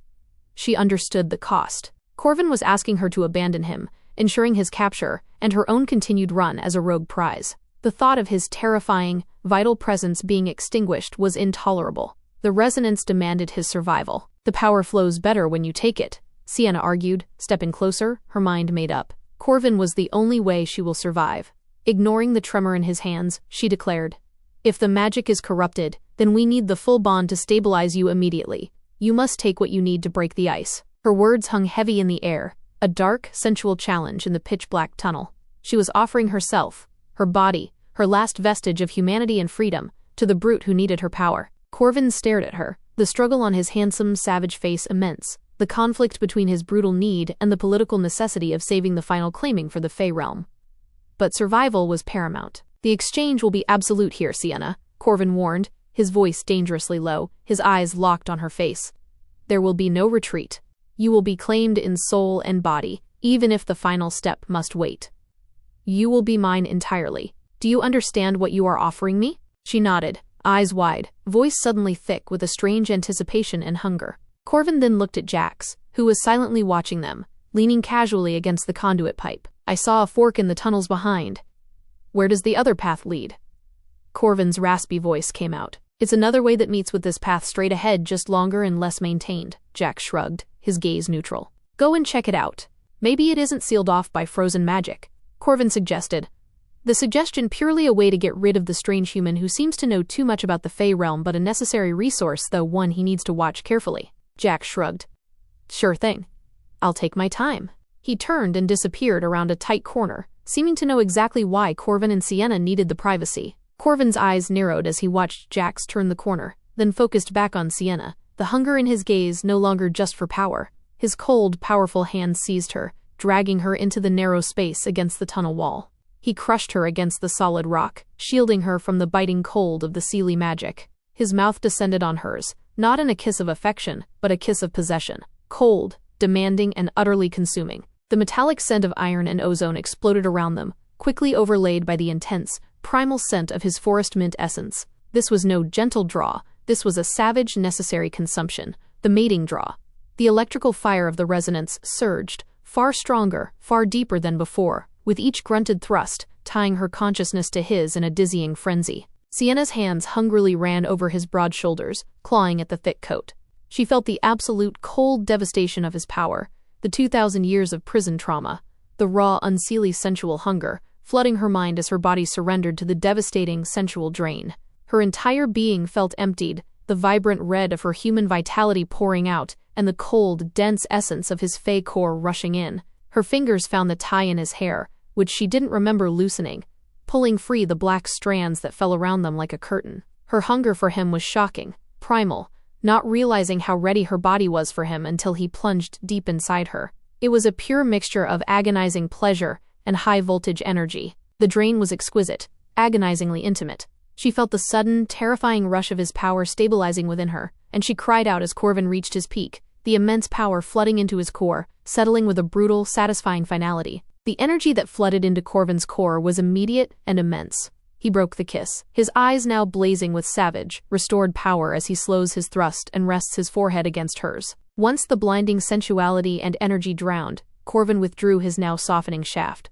She understood the cost. Corvin was asking her to abandon him, ensuring his capture and her own continued run as a rogue prize. The thought of his terrifying, vital presence being extinguished was intolerable. The resonance demanded his survival. "The power flows better when you take it," Sienna argued, stepping closer, her mind made up. Corvin was the only way she will survive. Ignoring the tremor in his hands, she declared, "If the magic is corrupted, then we need the full bond to stabilize you immediately. You must take what you need to break the ice." Her words hung heavy in the air, a dark, sensual challenge in the pitch-black tunnel. She was offering herself, her body, her last vestige of humanity and freedom, to the brute who needed her power. Corvin stared at her, the struggle on his handsome, savage face immense, the conflict between his brutal need and the political necessity of saving the final claiming for the Fae realm. But survival was paramount. "The exchange will be absolute here, Sienna," Corvin warned, his voice dangerously low, his eyes locked on her face. "There will be no retreat. You will be claimed in soul and body, even if the final step must wait. You will be mine entirely. Do you understand what you are offering me?" She nodded, eyes wide, voice suddenly thick with a strange anticipation and hunger. Corvin then looked at Jax, who was silently watching them, leaning casually against the conduit pipe. "I saw a fork in the tunnels behind. Where does the other path lead?" Corvin's raspy voice came out. "It's another way that meets with this path straight ahead, just longer and less maintained." Jax shrugged, his gaze neutral. "Go and check it out. Maybe it isn't sealed off by frozen magic," Corvin suggested. The suggestion purely a way to get rid of the strange human who seems to know too much about the Fae realm, but a necessary resource, though one he needs to watch carefully. Jax shrugged. "Sure thing. I'll take my time." He turned and disappeared around a tight corner, seeming to know exactly why Corvin and Sienna needed the privacy. Corvin's eyes narrowed as he watched Jax turn the corner, then focused back on Sienna, the hunger in his gaze no longer just for power. His cold, powerful hand seized her, dragging her into the narrow space against the tunnel wall. He crushed her against the solid rock, shielding her from the biting cold of the Seelie magic. His mouth descended on hers, not in a kiss of affection, but a kiss of possession. Cold, demanding, and utterly consuming. The metallic scent of iron and ozone exploded around them, quickly overlaid by the intense, primal scent of his forest mint essence. This was no gentle draw, this was a savage, necessary consumption, the mating draw. The electrical fire of the resonance surged, far stronger, far deeper than before, with each grunted thrust, tying her consciousness to his in a dizzying frenzy. Sienna's hands hungrily ran over his broad shoulders, clawing at the thick coat. She felt the absolute cold devastation of his power, the 2,000 years of prison trauma, the raw, unseelie sensual hunger, flooding her mind as her body surrendered to the devastating sensual drain. Her entire being felt emptied, the vibrant red of her human vitality pouring out, and the cold, dense essence of his Fae core rushing in. Her fingers found the tie in his hair, which she didn't remember loosening, pulling free the black strands that fell around them like a curtain. Her hunger for him was shocking, primal, not realizing how ready her body was for him until he plunged deep inside her. It was a pure mixture of agonizing pleasure and high-voltage energy. The drain was exquisite, agonizingly intimate. She felt the sudden, terrifying rush of his power stabilizing within her, and she cried out as Corvin reached his peak, the immense power flooding into his core, settling with a brutal, satisfying finality. The energy that flooded into Corvin's core was immediate and immense. He broke the kiss, his eyes now blazing with savage, restored power as he slows his thrust and rests his forehead against hers. Once the blinding sensuality and energy drowned, Corvin withdrew his now softening shaft.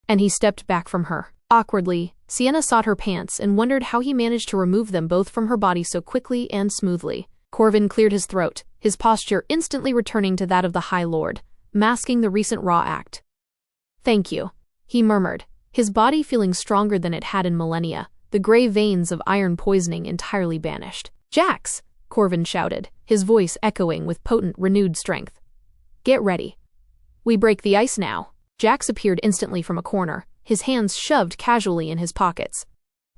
And he stepped back from her. Awkwardly, Sienna sought her pants and wondered how he managed to remove them both from her body so quickly and smoothly. Corvin cleared his throat, his posture instantly returning to that of the High Lord, masking the recent raw act. "Thank you," he murmured, his body feeling stronger than it had in millennia, the gray veins of iron poisoning entirely banished. "Jax!" Corvin shouted, his voice echoing with potent, renewed strength. "Get ready. We break the ice now." Jax appeared instantly from a corner, his hands shoved casually in his pockets.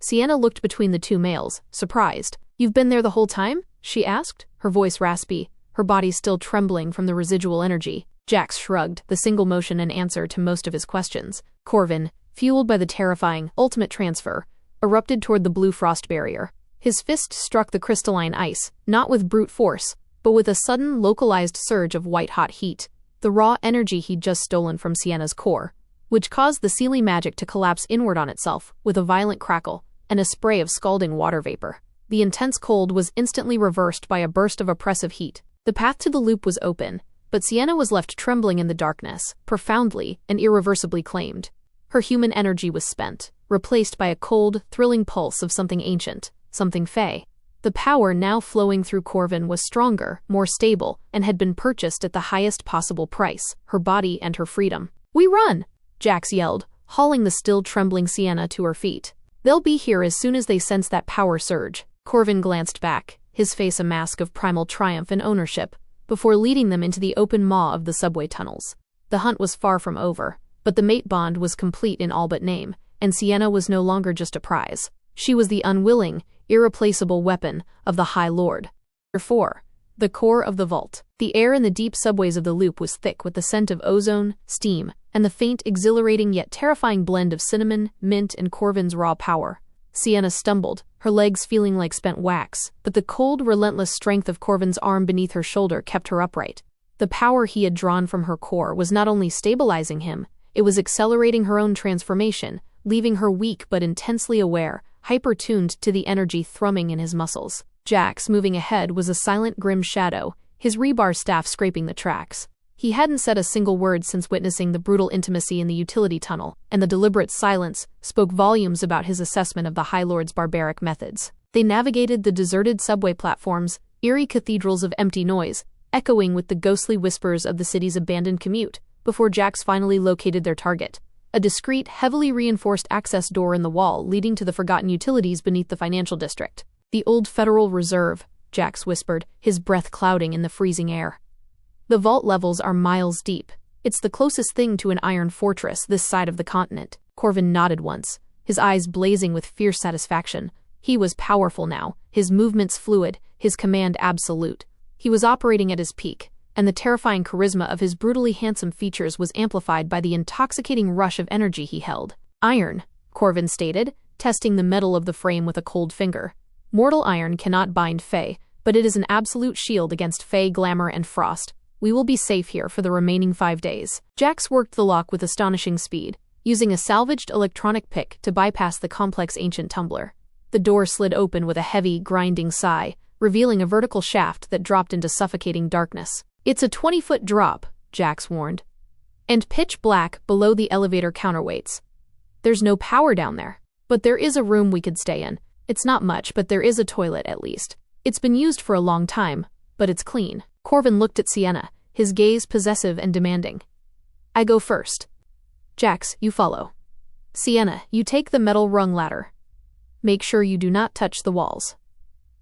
Sienna looked between the two males, surprised. "You've been there the whole time?" she asked, her voice raspy, her body still trembling from the residual energy. Jax shrugged, the single motion an answer to most of his questions. Corvin, fueled by the terrifying, ultimate transfer, erupted toward the blue frost barrier. His fist struck the crystalline ice, not with brute force, but with a sudden, localized surge of white-hot heat, the raw energy he'd just stolen from Sienna's core, which caused the Seelie magic to collapse inward on itself, with a violent crackle, and a spray of scalding water vapor. The intense cold was instantly reversed by a burst of oppressive heat. The path to the loop was open, but Sienna was left trembling in the darkness, profoundly and irreversibly claimed. Her human energy was spent, replaced by a cold, thrilling pulse of something ancient, something Fae. The power now flowing through Corvin was stronger, more stable, and had been purchased at the highest possible price, her body and her freedom. "We run!" Jax yelled, hauling the still trembling Sienna to her feet. "They'll be here as soon as they sense that power surge." Corvin glanced back, his face a mask of primal triumph and ownership, before leading them into the open maw of the subway tunnels. The hunt was far from over, but the mate bond was complete in all but name, and Sienna was no longer just a prize. She was the unwilling, irreplaceable weapon of the High Lord. 4. The core of the vault. The air in the deep subways of the loop was thick with the scent of ozone, steam, and the faint, exhilarating yet terrifying blend of cinnamon, mint, and Corvin's raw power. Sienna stumbled, her legs feeling like spent wax, but the cold, relentless strength of Corvin's arm beneath her shoulder kept her upright. The power he had drawn from her core was not only stabilizing him, it was accelerating her own transformation, leaving her weak but intensely aware, hyper-tuned to the energy thrumming in his muscles. Jax, moving ahead, was a silent, grim shadow, his rebar staff scraping the tracks. He hadn't said a single word since witnessing the brutal intimacy in the utility tunnel, and the deliberate silence spoke volumes about his assessment of the High Lord's barbaric methods. They navigated the deserted subway platforms, eerie cathedrals of empty noise, echoing with the ghostly whispers of the city's abandoned commute, before Jax finally located their target. A discreet, heavily reinforced access door in the wall leading to the forgotten utilities beneath the financial district. "The old Federal Reserve," Jax whispered, his breath clouding in the freezing air. "The vault levels are miles deep. It's the closest thing to an iron fortress this side of the continent." Corvin nodded once, his eyes blazing with fierce satisfaction. He was powerful now, his movements fluid, his command absolute. He was operating at his peak, and the terrifying charisma of his brutally handsome features was amplified by the intoxicating rush of energy he held. "Iron," Corvin stated, testing the metal of the frame with a cold finger. "Mortal iron cannot bind Fae, but it is an absolute shield against Fae glamour and frost. We will be safe here for the remaining 5 days." Jax worked the lock with astonishing speed, using a salvaged electronic pick to bypass the complex ancient tumbler. The door slid open with a heavy, grinding sigh, revealing a vertical shaft that dropped into suffocating darkness. "It's a 20-foot drop," Jax warned, "and pitch black below the elevator counterweights. There's no power down there, but there is a room we could stay in. It's not much, but there is a toilet at least. It's been used for a long time, but it's clean." Corvin looked at Sienna, his gaze possessive and demanding. "I go first. Jax, you follow. Sienna, you take the metal rung ladder. Make sure you do not touch the walls.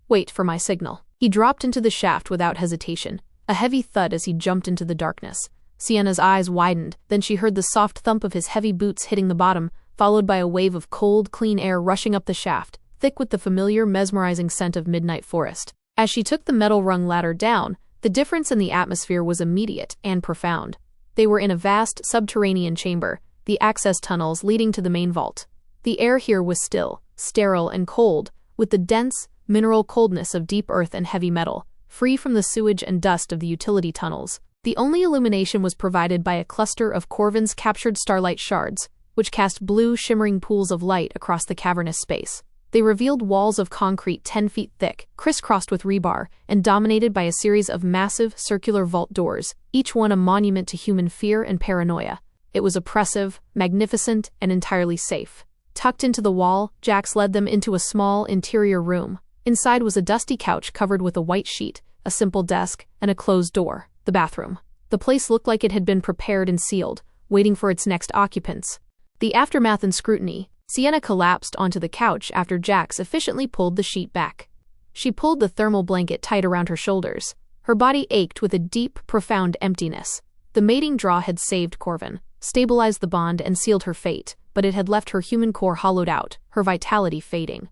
Wait for my signal." He dropped into the shaft without hesitation, a heavy thud as he jumped into the darkness. Sienna's eyes widened, then she heard the soft thump of his heavy boots hitting the bottom, followed by a wave of cold, clean air rushing up the shaft, thick with the familiar, mesmerizing scent of midnight forest. As she took the metal rung ladder down, the difference in the atmosphere was immediate and profound. They were in a vast, subterranean chamber, the access tunnels leading to the main vault. The air here was still, sterile and cold, with the dense, mineral coldness of deep earth and heavy metal, free from the sewage and dust of the utility tunnels. The only illumination was provided by a cluster of Corvin's captured starlight shards, which cast blue, shimmering pools of light across the cavernous space. They revealed walls of concrete 10 feet thick, crisscrossed with rebar, and dominated by a series of massive, circular vault doors, each one a monument to human fear and paranoia. It was oppressive, magnificent, and entirely safe. Tucked into the wall, Jax led them into a small, interior room. Inside was a dusty couch covered with a white sheet, a simple desk, and a closed door, the bathroom. The place looked like it had been prepared and sealed, waiting for its next occupants. The aftermath and scrutiny. Sienna collapsed onto the couch after Jax efficiently pulled the sheet back. She pulled the thermal blanket tight around her shoulders. Her body ached with a deep, profound emptiness. The mating draw had saved Corvin, stabilized the bond, and sealed her fate, but it had left her human core hollowed out, her vitality fading.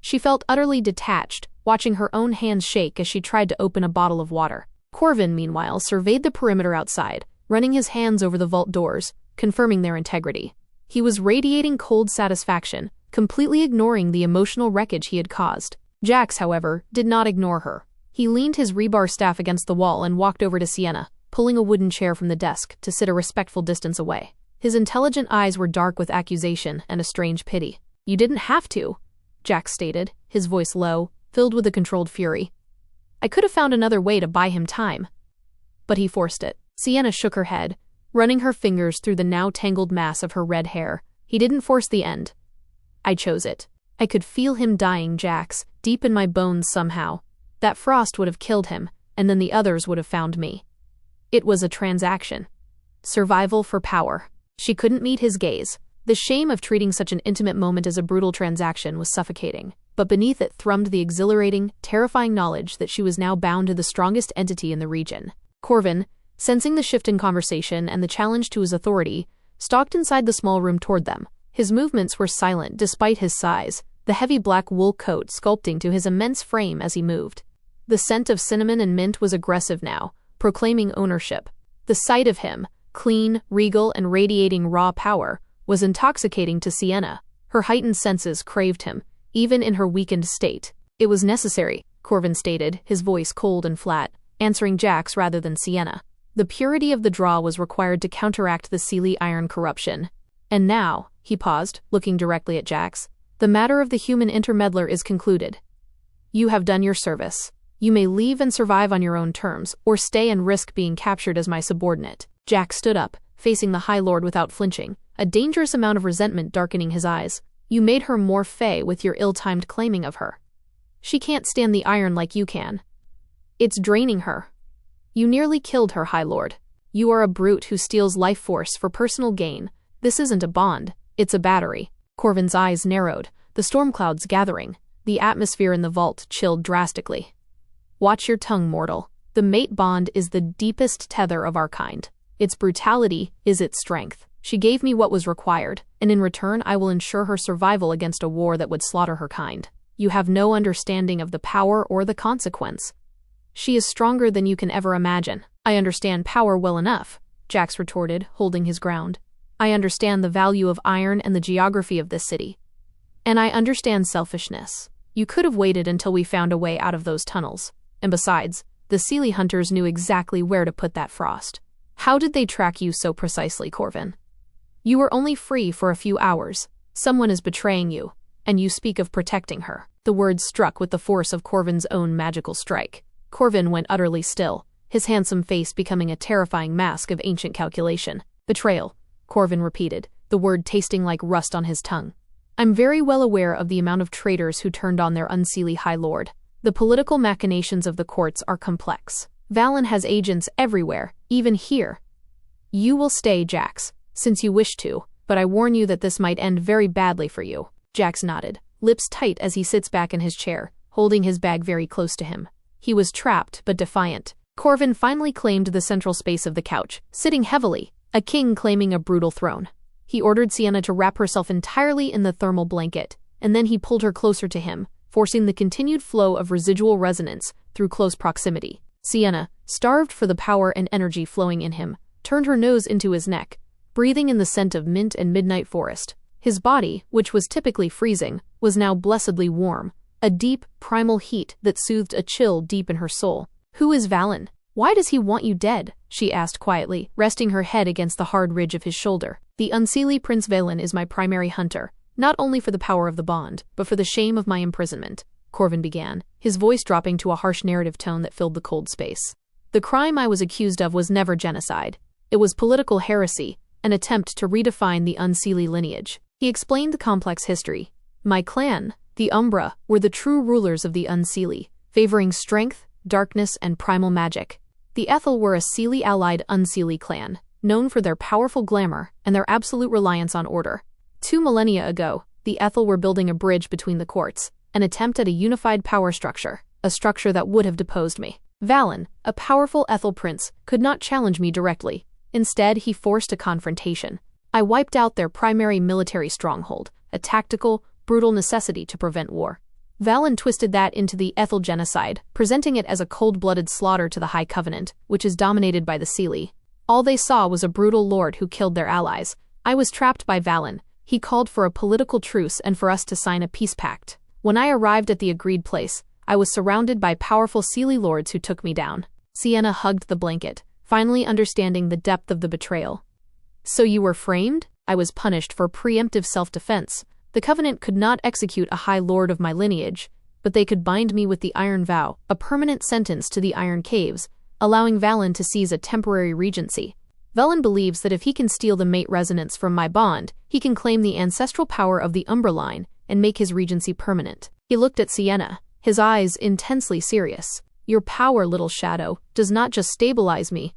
She felt utterly detached, watching her own hands shake as she tried to open a bottle of water. Corvin, meanwhile, surveyed the perimeter outside, running his hands over the vault doors, confirming their integrity. He was radiating cold satisfaction, completely ignoring the emotional wreckage he had caused. Jax, however, did not ignore her. He leaned his rebar staff against the wall and walked over to Sienna, pulling a wooden chair from the desk to sit a respectful distance away. His intelligent eyes were dark with accusation and a strange pity. "You didn't have to," Jax stated, his voice low, filled with a controlled fury. "I could have found another way to buy him time. But he forced it." Sienna shook her head, running her fingers through the now tangled mass of her red hair. "He didn't force the end. I chose it. I could feel him dying, Jax, deep in my bones somehow. That frost would have killed him, and then the others would have found me. It was a transaction. Survival for power." She couldn't meet his gaze. The shame of treating such an intimate moment as a brutal transaction was suffocating, but beneath it thrummed the exhilarating, terrifying knowledge that she was now bound to the strongest entity in the region. Corvin, sensing the shift in conversation and the challenge to his authority, stalked inside the small room toward them. His movements were silent despite his size, the heavy black wool coat sculpting to his immense frame as he moved. The scent of cinnamon and mint was aggressive now, proclaiming ownership. The sight of him, clean, regal, and radiating raw power, was intoxicating to Sienna. Her heightened senses craved him, even in her weakened state. It was necessary, Corvin stated, his voice cold and flat, answering Jax rather than Sienna. The purity of the draw was required to counteract the Seelie iron corruption. And now, he paused, looking directly at Jax, the matter of the human intermeddler is concluded. You have done your service. You may leave and survive on your own terms, or stay and risk being captured as my subordinate. Jax stood up, facing the High Lord without flinching, a dangerous amount of resentment darkening his eyes. You made her more Fae with your ill-timed claiming of her. She can't stand the iron like you can. It's draining her. You nearly killed her, High Lord. You are a brute who steals life force for personal gain. This isn't a bond, it's a battery. Corvin's eyes narrowed, the storm clouds gathering. The atmosphere in the vault chilled drastically. Watch your tongue, mortal. The mate bond is the deepest tether of our kind. Its brutality is its strength. She gave me what was required, and in return I will ensure her survival against a war that would slaughter her kind. You have no understanding of the power or the consequence. She is stronger than you can ever imagine. I understand power well enough, Jax retorted, holding his ground. I understand the value of iron and the geography of this city. And I understand selfishness. You could have waited until we found a way out of those tunnels. And besides, the Seelie hunters knew exactly where to put that frost. How did they track you so precisely, Corvin? You were only free for a few hours. Someone is betraying you, and you speak of protecting her. The words struck with the force of Corvin's own magical strike. Corvin went utterly still, his handsome face becoming a terrifying mask of ancient calculation. Betrayal, Corvin repeated, the word tasting like rust on his tongue. I'm very well aware of the amount of traitors who turned on their unseelie High Lord. The political machinations of the courts are complex. Valen has agents everywhere, even here. You will stay, Jax, since you wish to, but I warn you that this might end very badly for you. Jax nodded, lips tight as he sits back in his chair, holding his bag very close to him. He was trapped but defiant. Corvin finally claimed the central space of the couch, sitting heavily, a king claiming a brutal throne. He ordered Sienna to wrap herself entirely in the thermal blanket, and then he pulled her closer to him, forcing the continued flow of residual resonance through close proximity. Sienna, starved for the power and energy flowing in him, turned her nose into his neck, breathing in the scent of mint and midnight forest. His body, which was typically freezing, was now blessedly warm, a deep, primal heat that soothed a chill deep in her soul. Who is Valen? Why does he want you dead? She asked quietly, resting her head against the hard ridge of his shoulder. The unseelie Prince Valen is my primary hunter, not only for the power of the bond, but for the shame of my imprisonment, Corvin began, his voice dropping to a harsh narrative tone that filled the cold space. The crime I was accused of was never genocide. It was political heresy, an attempt to redefine the unseelie lineage. He explained the complex history. My clan, the Umbra, were the true rulers of the unseelie, favoring strength, darkness, and primal magic. The Ethel were a Seelie-allied unseelie clan, known for their powerful glamour and their absolute reliance on order. 2 millennia ago, the Ethel were building a bridge between the courts, an attempt at a unified power structure, a structure that would have deposed me. Valen, a powerful Ethel prince, could not challenge me directly. Instead, he forced a confrontation. I wiped out their primary military stronghold, a tactical, brutal necessity to prevent war. Valen twisted that into the Ethel genocide, presenting it as a cold-blooded slaughter to the High Covenant, which is dominated by the Seelie. All they saw was a brutal lord who killed their allies. I was trapped by Valen. He called for a political truce and for us to sign a peace pact. When I arrived at the agreed place, I was surrounded by powerful Seelie lords who took me down. Sienna hugged the blanket, finally understanding the depth of the betrayal. So you were framed? I was punished for preemptive self-defense. The Covenant could not execute a High Lord of my lineage, but they could bind me with the Iron Vow, a permanent sentence to the Iron Caves, allowing Valen to seize a temporary regency. Valen believes that if he can steal the mate resonance from my bond, he can claim the ancestral power of the Umbra line and make his regency permanent. He looked at Sienna, his eyes intensely serious. Your power, little shadow, does not just stabilize me.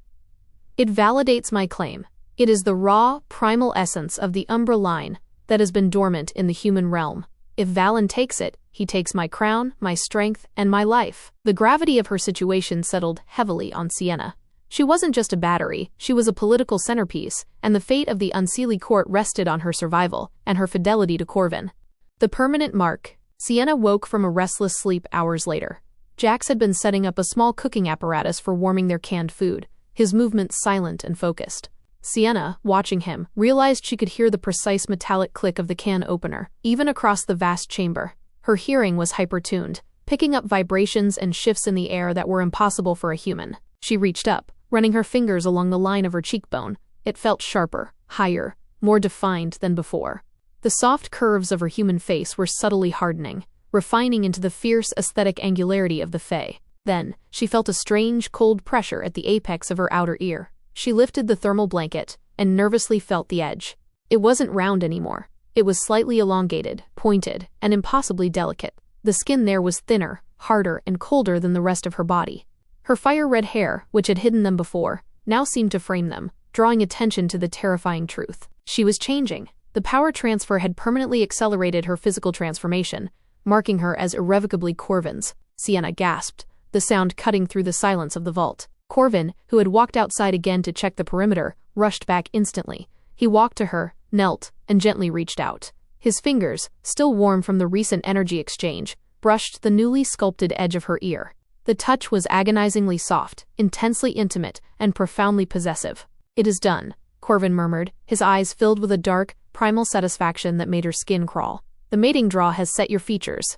It validates my claim. It is the raw, primal essence of the Umbra line that has been dormant in the human realm. If Valen takes it, he takes my crown, my strength, and my life. The gravity of her situation settled heavily on Sienna. She wasn't just a battery, she was a political centerpiece, and the fate of the unseelie court rested on her survival and her fidelity to Corvin. The permanent mark. Sienna woke from a restless sleep hours later. Jax had been setting up a small cooking apparatus for warming their canned food, his movements silent and focused. Sienna, watching him, realized she could hear the precise metallic click of the can opener, even across the vast chamber. Her hearing was hyper-tuned, picking up vibrations and shifts in the air that were impossible for a human. She reached up, running her fingers along the line of her cheekbone. It felt sharper, higher, more defined than before. The soft curves of her human face were subtly hardening, refining into the fierce aesthetic angularity of the Fae. Then, she felt a strange, cold pressure at the apex of her outer ear. She lifted the thermal blanket and nervously felt the edge. It wasn't round anymore. It was slightly elongated, pointed, and impossibly delicate. The skin there was thinner, harder, and colder than the rest of her body. Her fire-red hair, which had hidden them before, now seemed to frame them, drawing attention to the terrifying truth. She was changing. The power transfer had permanently accelerated her physical transformation, marking her as irrevocably Corvin's. Sienna gasped, the sound cutting through the silence of the vault. Corvin, who had walked outside again to check the perimeter, rushed back instantly. He walked to her, knelt, and gently reached out. His fingers, still warm from the recent energy exchange, brushed the newly sculpted edge of her ear. The touch was agonizingly soft, intensely intimate, and profoundly possessive. "It is done," Corvin murmured, his eyes filled with a dark, primal satisfaction that made her skin crawl. "The mating draw has set your features.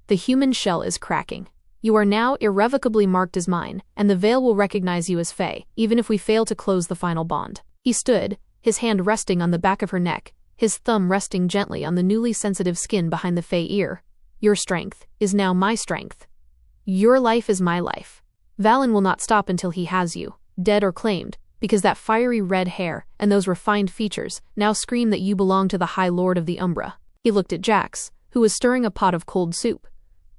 The human shell is cracking. You are now irrevocably marked as mine, and the veil will recognize you as Fae, even if we fail to close the final bond." He stood, his hand resting on the back of her neck, his thumb resting gently on the newly sensitive skin behind the Fae ear. "Your strength is now my strength. Your life is my life. Valen will not stop until he has you, dead or claimed, because that fiery red hair and those refined features now scream that you belong to the High Lord of the Umbra." He looked at Jax, who was stirring a pot of cold soup.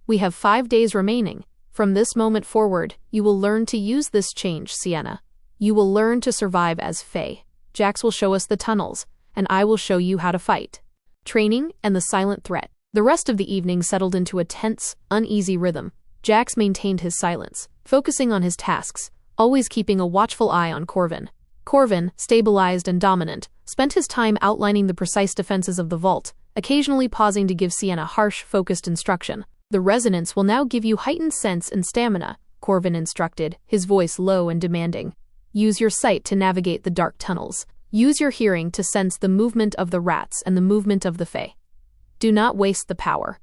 "We have 5 days remaining. From this moment forward, you will learn to use this change, Sienna. You will learn to survive as Fae. Jax will show us the tunnels, and I will show you how to fight." Training and the silent threat. The rest of the evening settled into a tense, uneasy rhythm. Jax maintained his silence, focusing on his tasks, always keeping a watchful eye on Corvin. Corvin, stabilized and dominant, spent his time outlining the precise defenses of the vault, occasionally pausing to give Sienna harsh, focused instruction. "The resonance will now give you heightened sense and stamina," Corvin instructed, his voice low and demanding. "Use your sight to navigate the dark tunnels. Use your hearing to sense the movement of the rats and the movement of the Fae. Do not waste the power.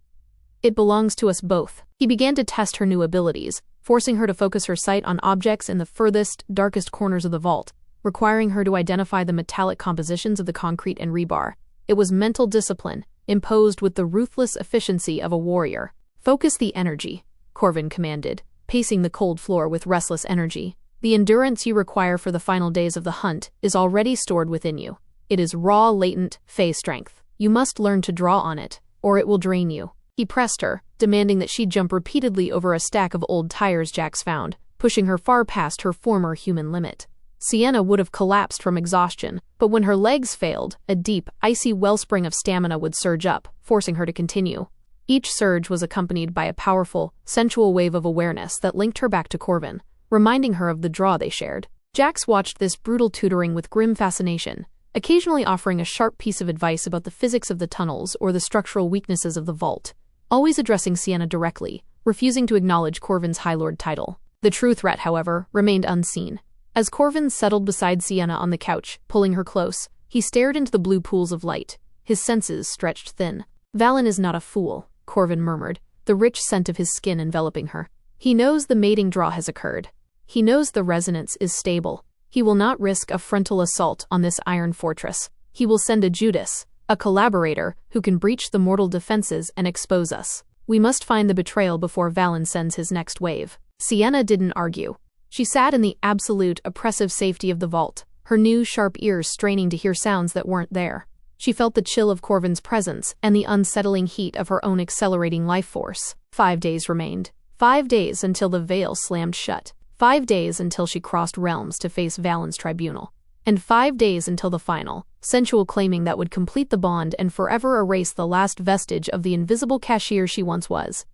It belongs to us both." He began to test her new abilities, forcing her to focus her sight on objects in the furthest, darkest corners of the vault, requiring her to identify the metallic compositions of the concrete and rebar. It was mental discipline, imposed with the ruthless efficiency of a warrior. "Focus the energy," Corvin commanded, pacing the cold floor with restless energy. "The endurance you require for the final days of the hunt is already stored within you. It is raw, latent, Fae strength. You must learn to draw on it, or it will drain you." He pressed her, demanding that she jump repeatedly over a stack of old tires Jax found, pushing her far past her former human limit. Sienna would have collapsed from exhaustion, but when her legs failed, a deep, icy wellspring of stamina would surge up, forcing her to continue. Each surge was accompanied by a powerful, sensual wave of awareness that linked her back to Corvin, reminding her of the draw they shared. Jax watched this brutal tutoring with grim fascination, occasionally offering a sharp piece of advice about the physics of the tunnels or the structural weaknesses of the vault, always addressing Sienna directly, refusing to acknowledge Corvin's High Lord title. The true threat, however, remained unseen. As Corvin settled beside Sienna on the couch, pulling her close, he stared into the blue pools of light, his senses stretched thin. "Valen is not a fool," Corvin murmured, the rich scent of his skin enveloping her. "He knows the mating draw has occurred. He knows the resonance is stable. He will not risk a frontal assault on this iron fortress. He will send a Judas, a collaborator who can breach the mortal defenses and expose us. We must find the betrayal before Valen sends his next wave." Sienna didn't argue. She sat in the absolute, oppressive safety of the vault, her new, sharp ears straining to hear sounds that weren't there. She felt the chill of Corvin's presence and the unsettling heat of her own accelerating life force. 5 days remained. 5 days until the veil slammed shut. 5 days until she crossed realms to face Valen's tribunal. And 5 days until the final, sensual claiming that would complete the bond and forever erase the last vestige of the invisible cashier she once was.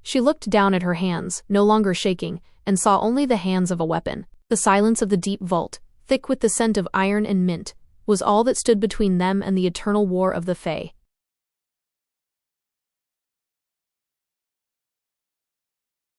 She looked down at her hands, no longer shaking, and saw only the hands of a weapon. The silence of the deep vault, thick with the scent of iron and mint, was all that stood between them and the eternal war of the Fae.